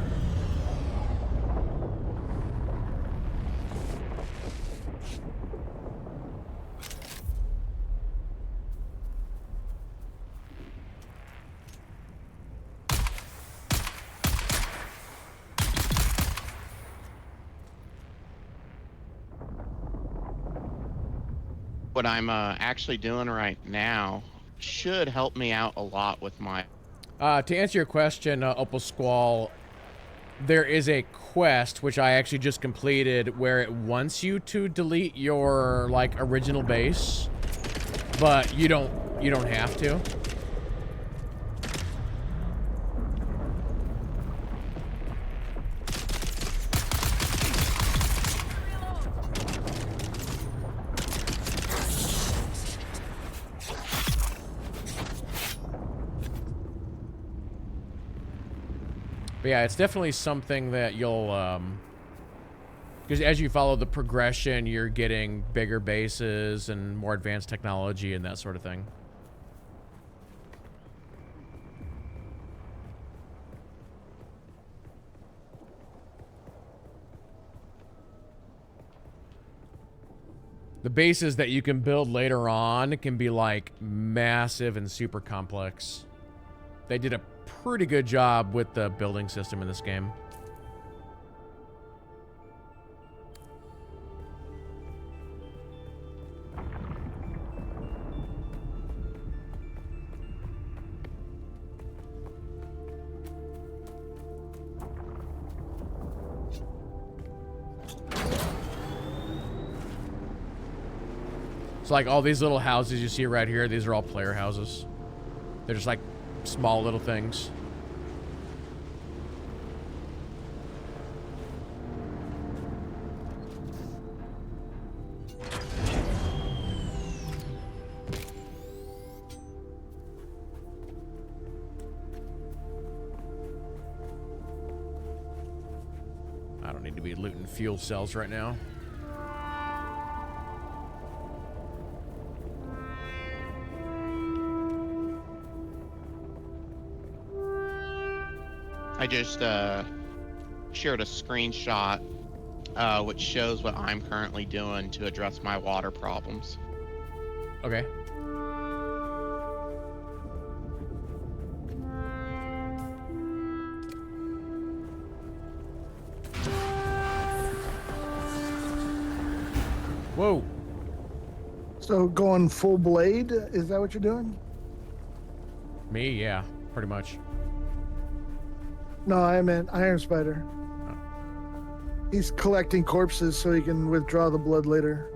What I'm actually doing right now should help me out a lot with my... To answer your question, Opal Squall, there is a quest, which I actually just completed, where it wants you to delete your, like, original base, but you don't have to. But yeah, it's definitely something that you'll, because as you follow the progression, you're getting bigger bases and more advanced technology and that sort of thing. The bases that you can build later on can be, like, massive and super complex. They did a pretty good job with the building system in this game. So like all these little houses you see right here, these are all player houses. They're just like small little things. I don't need to be looting fuel cells right now. I just shared a screenshot which shows what I'm currently doing to address my water problems. Okay. Whoa. So going full blade, is that what you're doing? Me? Yeah, pretty much. No, I meant Iron Spider. Oh. He's collecting corpses so he can withdraw the blood later.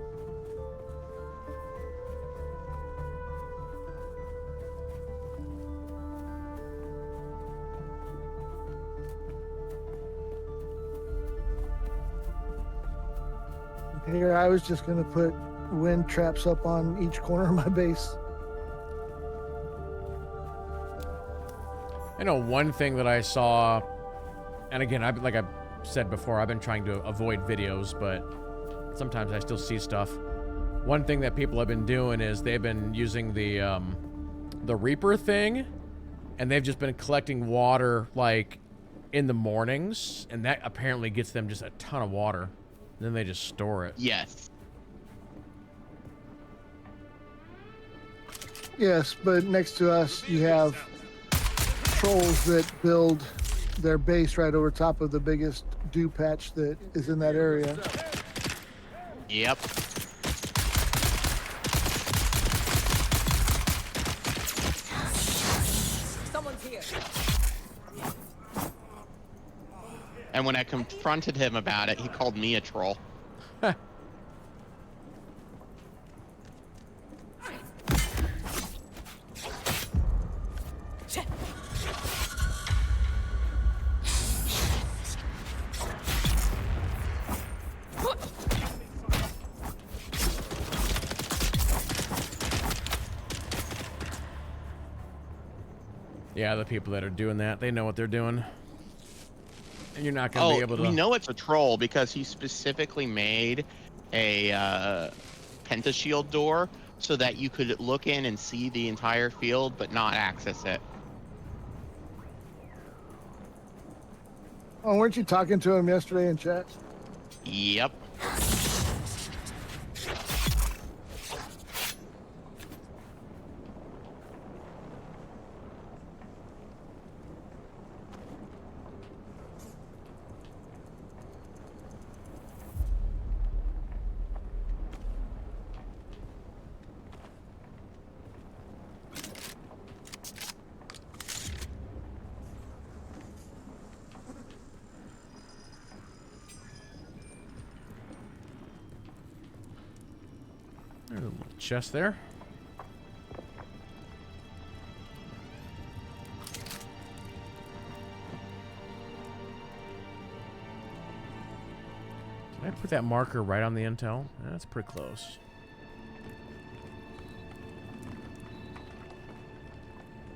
Here, I was just going to put wind traps up on each corner of my base. I know one thing that I saw, and again, like I said before, I've been trying to avoid videos, but sometimes I still see stuff. One thing that people have been doing is they've been using the Reaper thing, and they've just been collecting water, like, in the mornings, and that apparently gets them just a ton of water. Then they just store it. Yes. Yes, but next to us, you have trolls that build their base right over top of the biggest dew patch that is in that area. Yep. Someone's here. And when I confronted him about it, he called me a troll. Yeah, the people that are doing that, they know what they're doing. And you're not going to be able to... We know it's a troll because he specifically made a pentashield door so that you could look in and see the entire field but not access it. Oh, weren't you talking to him yesterday in chat? Yep. There's a little chest there. Did I put that marker right on the intel? That's pretty close.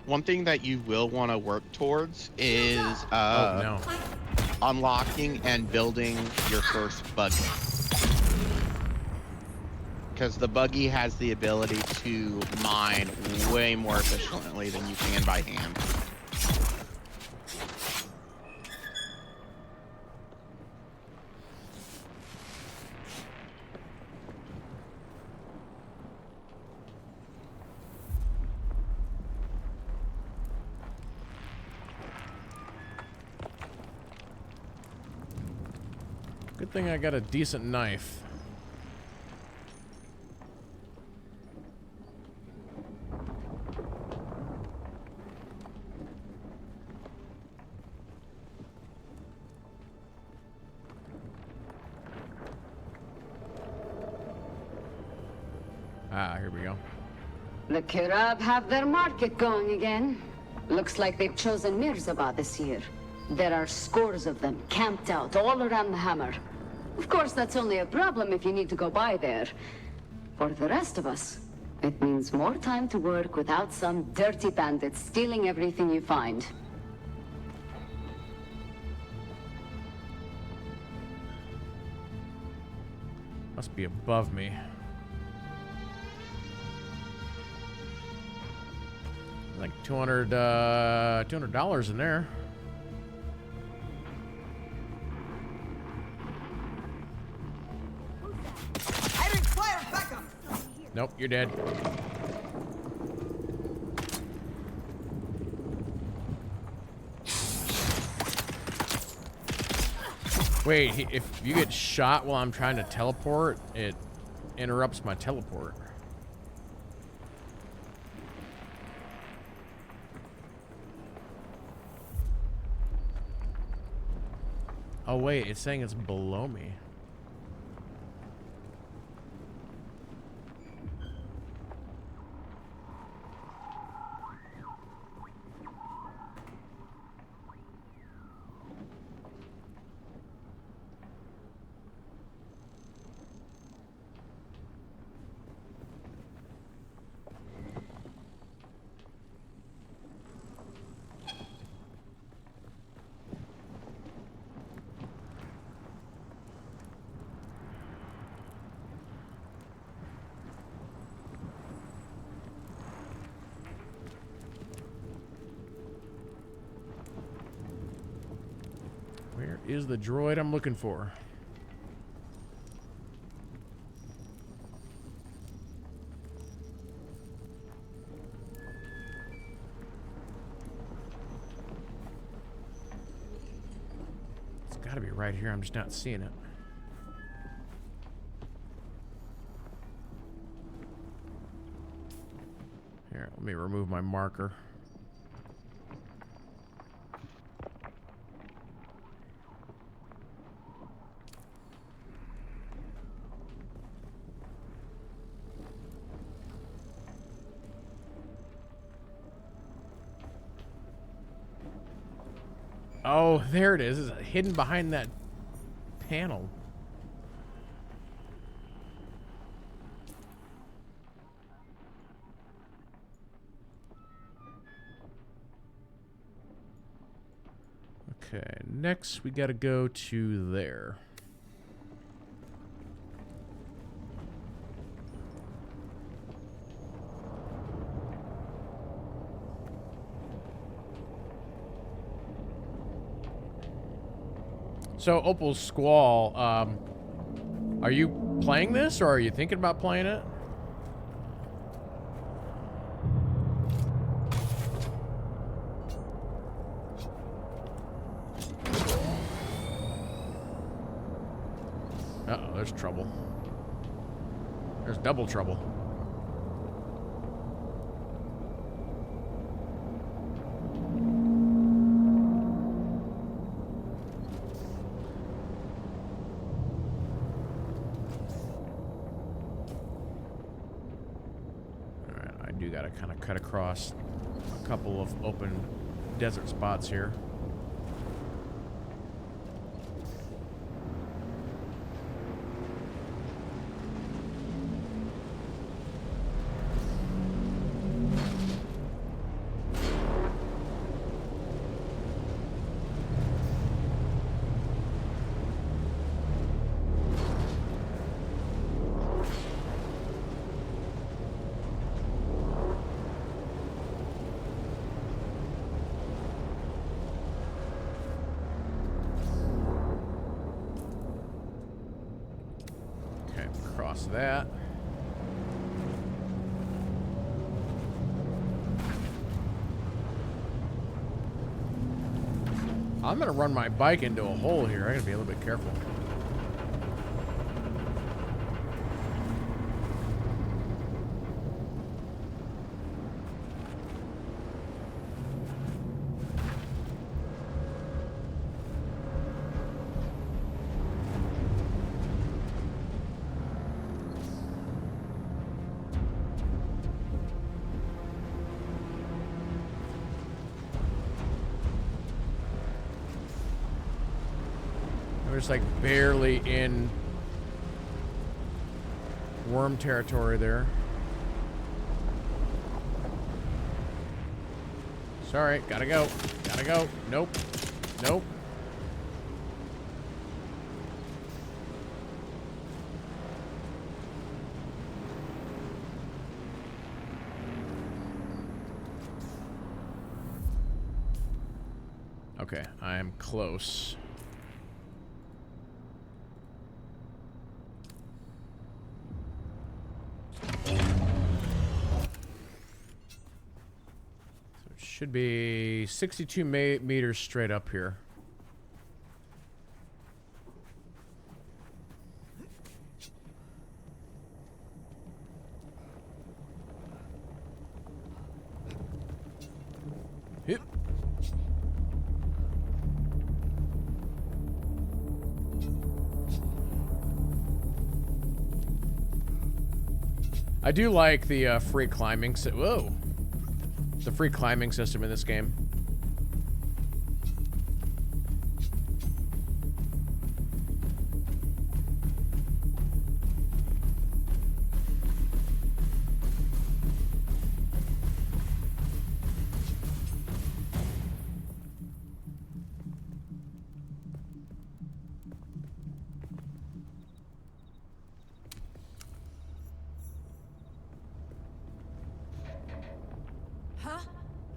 One thing that you will want to work towards is Oh, no. unlocking and building your first buggy. Because the buggy has the ability to mine way more efficiently than you can by hand. Good thing I got a decent knife. Ah, here we go. The Kirab have their market going again. Looks like they've chosen Mirzabah this year. There are scores of them camped out all around the Hammer. Of course, that's only a problem if you need to go by there. For the rest of us, it means more time to work without some dirty bandits stealing everything you find. Must be above me. Like $200 in there. I require backup. Nope, you're dead. Wait, if you get shot while I'm trying to teleport, it interrupts my teleport. Oh wait, it's saying it's below me. Where is the droid I'm looking for? It's gotta be right here. I'm just not seeing it. Here, let me remove my marker. Oh, there it is. It's hidden behind that panel. Okay, next we gotta go to there. So, Opal's Squall, are you playing this, or are you thinking about playing it? Uh-oh, there's trouble. There's double trouble. Kind of cut across a couple of open desert spots here. That. I'm gonna run my bike into a hole here. I gotta be a little bit careful. just like barely in worm territory there. Sorry, gotta go. Gotta go. Nope. Nope. Okay, I'm close. So it should be 62 meters straight up here. Yep. I do like the free climbing. Whoa, the free climbing system in this game.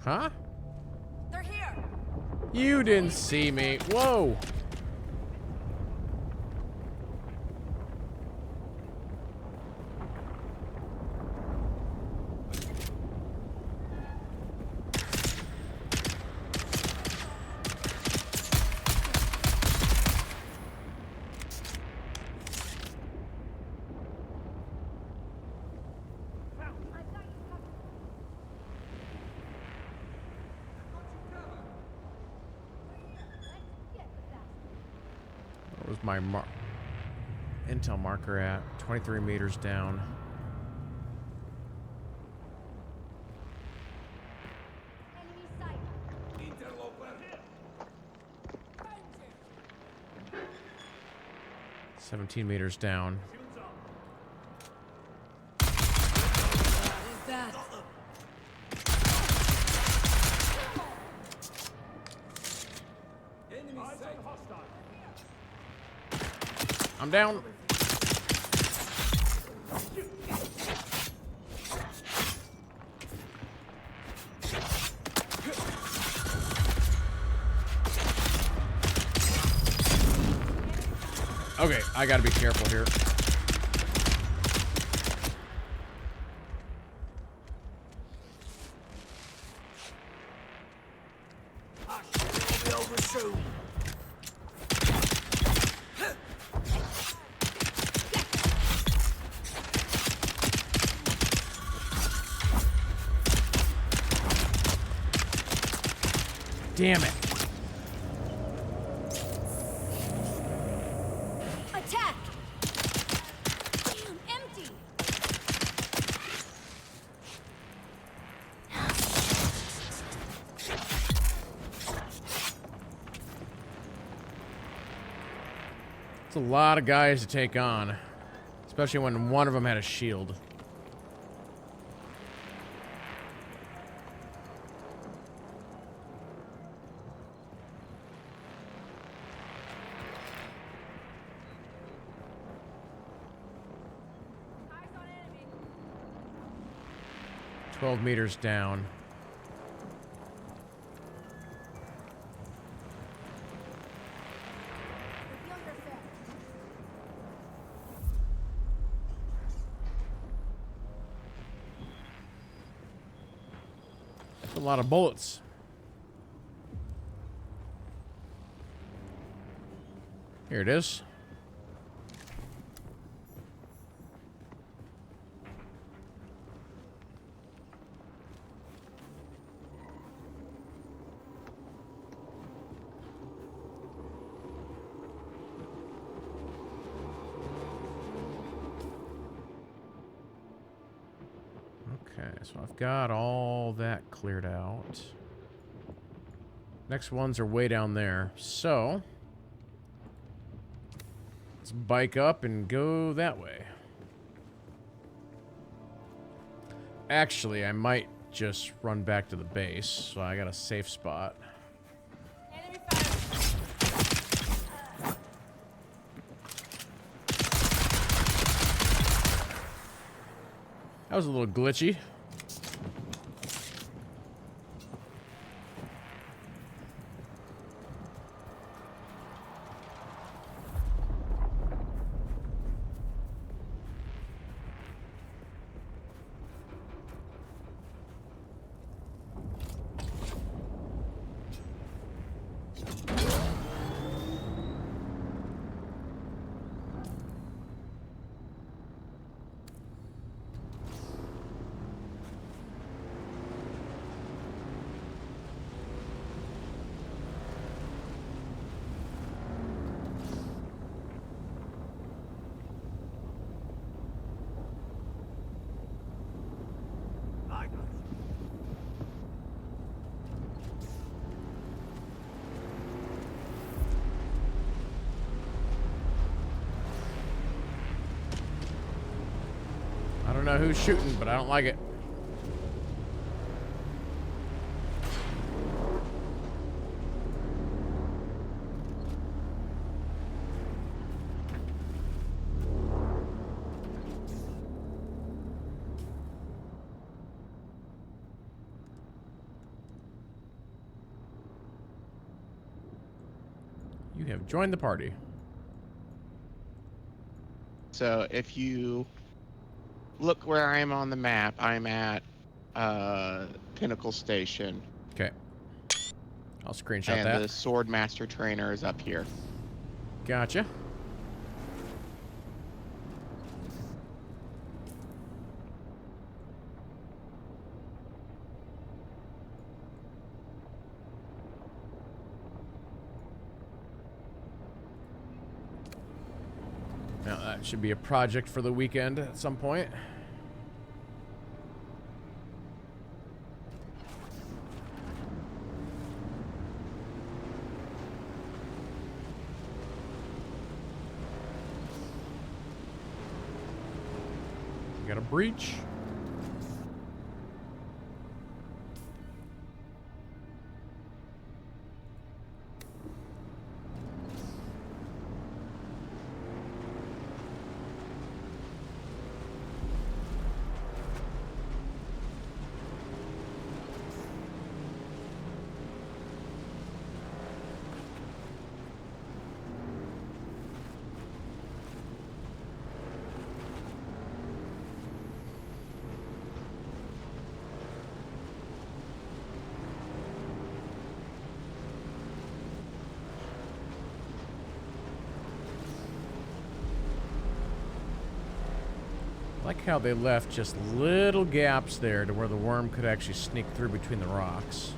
Huh? They're here. You didn't see me. Whoa. Where's my intel marker at? 23 meters down. Enemy sight. 17 meters down. What is that? I'm down. Okay, I gotta be careful here. Damn it. Attack! Damn, empty! It's a lot of guys to take on, especially when one of them had a shield. Eyes on enemy. 12 meters down. Reveal yourself. That's a lot of bullets. Here it is. Okay, so I've got all that cleared out. Next ones are way down there. So Let's bike up and go that way. Actually, I might just run back to the base, so I got a safe spot. That was a little glitchy. I don't know who's shooting, but I don't like it. You have joined the party. So if you look where I am on the map, I'm at Pinnacle Station. Okay. I'll screenshot and that. And the Sword Master Trainer is up here. Gotcha. Now that should be a project for the weekend at some point. Got a breach. I like how they left just little gaps there to where the worm could actually sneak through between the rocks.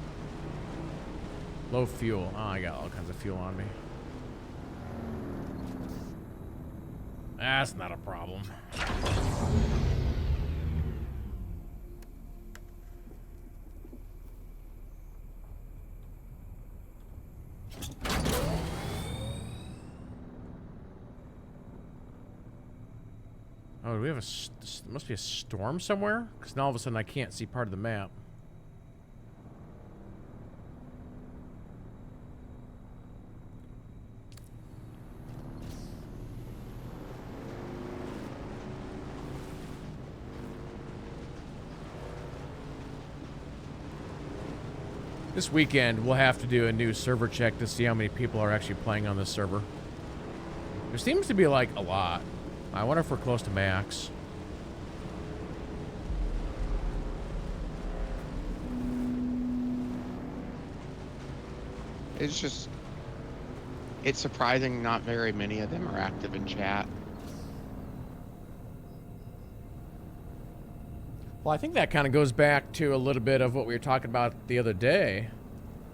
Low fuel. Oh, I got all kinds of fuel on me. That's not a problem. Oh, do we have a... must be a storm somewhere? Because now all of a sudden I can't see part of the map. This weekend, we'll have to do a new server check to see how many people are actually playing on this server. There seems to be, like, a lot. I wonder if we're close to max. It's just... it's surprising not very many of them are active in chat. Well, I think that kind of goes back to a little bit of what we were talking about the other day,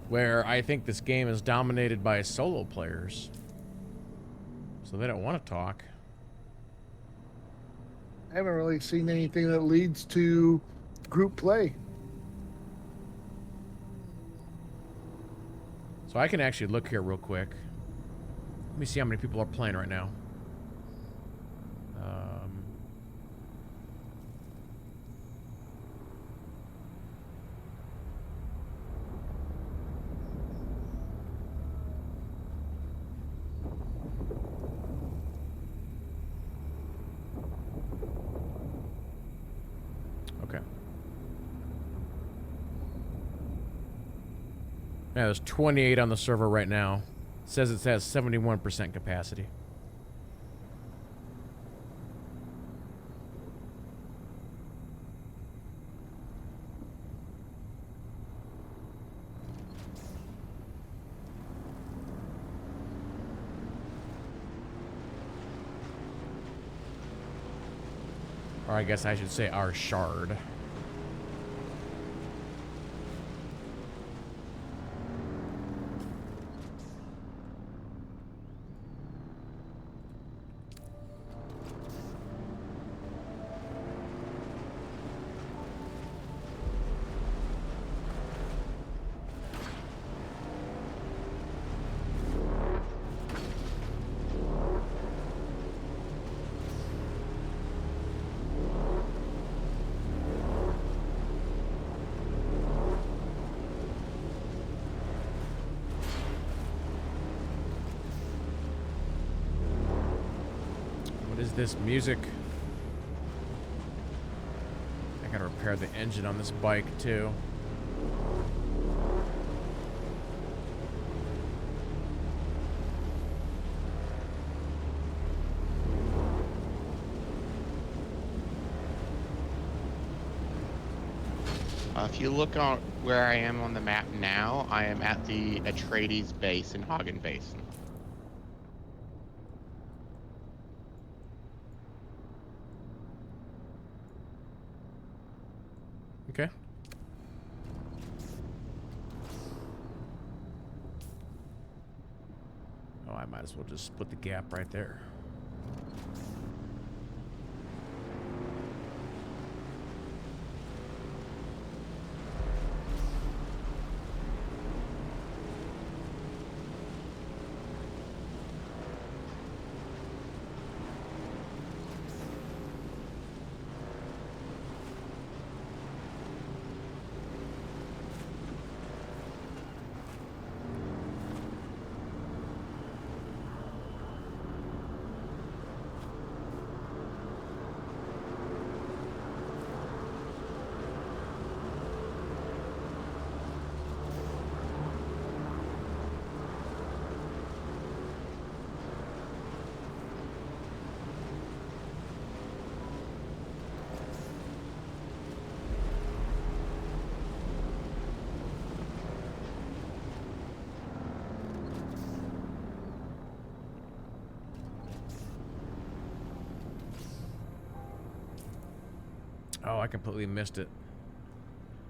where I think this game is dominated by solo players. So they don't want to talk. I haven't really seen anything that leads to group play. So I can actually look here real quick. Let me see how many people are playing right now. Yeah, there's 28 on the server right now. It says it has 71% capacity. Or I guess I should say our shard. This music. I gotta repair the engine on this bike too. If you look on where I am on the map now, I am at the Atreides base in Hagen Basin. Okay. Oh, I might as well just split the gap right there. Oh, I completely missed it.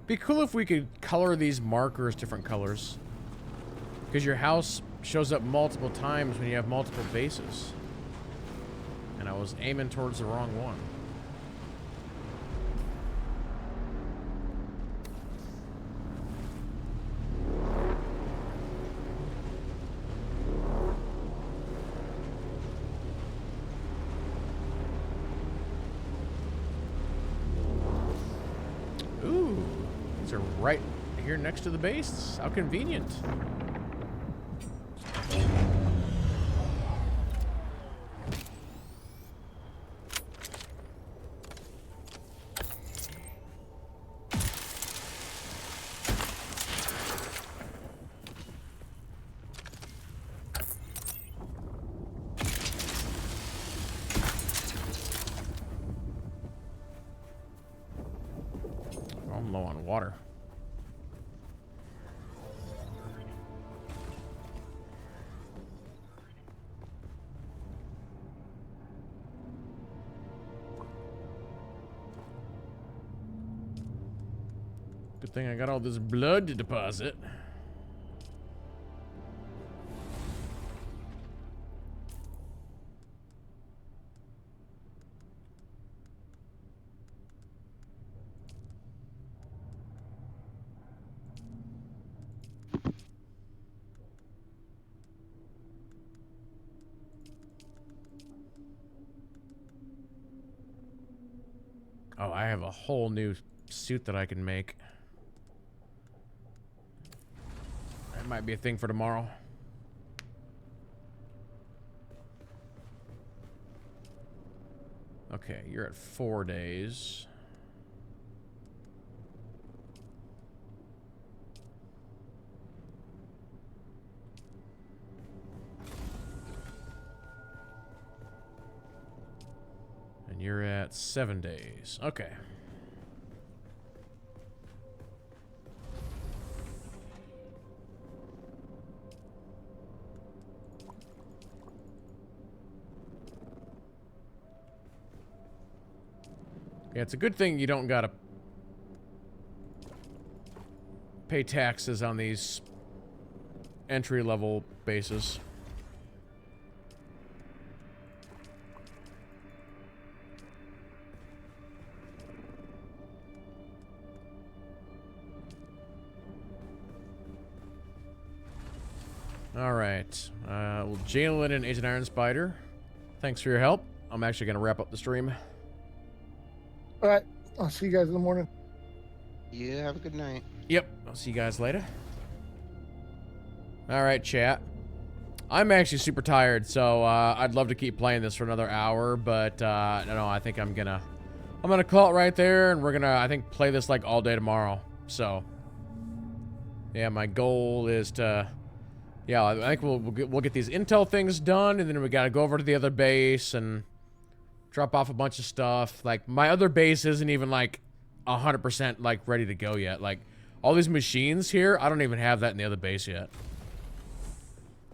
Be cool if we could color these markers different colors. Because your house shows up multiple times when you have multiple bases. And I was aiming towards the wrong one. Right here next to the base. How convenient. I'm low on water. Good thing I got all this blood to deposit. Oh, I have a whole new suit that I can make. That might be a thing for tomorrow. Okay, you're at 4 days. That's 7 days. Okay. Yeah, it's a good thing you don't gotta pay taxes on these entry-level bases. Alright. Well, Jalen and Agent Iron Spider, thanks for your help. I'm actually going to wrap up the stream. Alright, I'll see you guys in the morning. Yeah, have a good night. Yep, I'll see you guys later. Alright, chat. I'm actually super tired, so I'd love to keep playing this for another hour, but no, I think I'm gonna call it right there, and we're gonna, I think, play this like all day tomorrow. So, yeah, my goal is to, yeah, I think we'll get these intel things done, and then we gotta go over to the other base and drop off a bunch of stuff. Like, my other base isn't even like 100% like ready to go yet. Like, all these machines here, I don't even have that in the other base yet.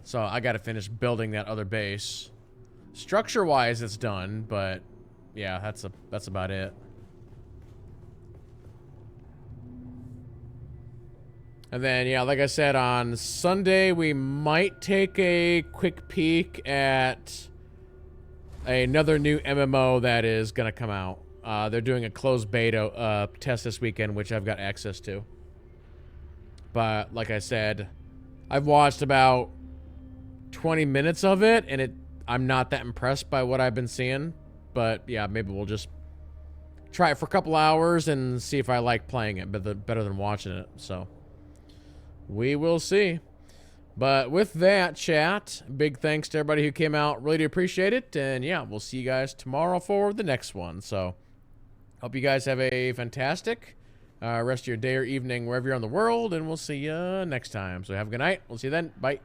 So I gotta finish building that other base. Structure-wise, it's done, but yeah, that's about it. And then, yeah, like I said, on Sunday, we might take a quick peek at another new MMO that is gonna come out. They're doing a closed beta test this weekend, which I've got access to. But like I said, I've watched about 20 minutes of it, and I'm not that impressed by what I've been seeing. But yeah, maybe we'll just try it for a couple hours and see if I like playing it better than watching it. So we will see. But with that, chat, big thanks to everybody who came out. Really do appreciate it. And yeah, we'll see you guys tomorrow for the next one. So hope you guys have a fantastic rest of your day or evening wherever you're in the world, and we'll see you next time. So have a good night. We'll see you then. Bye.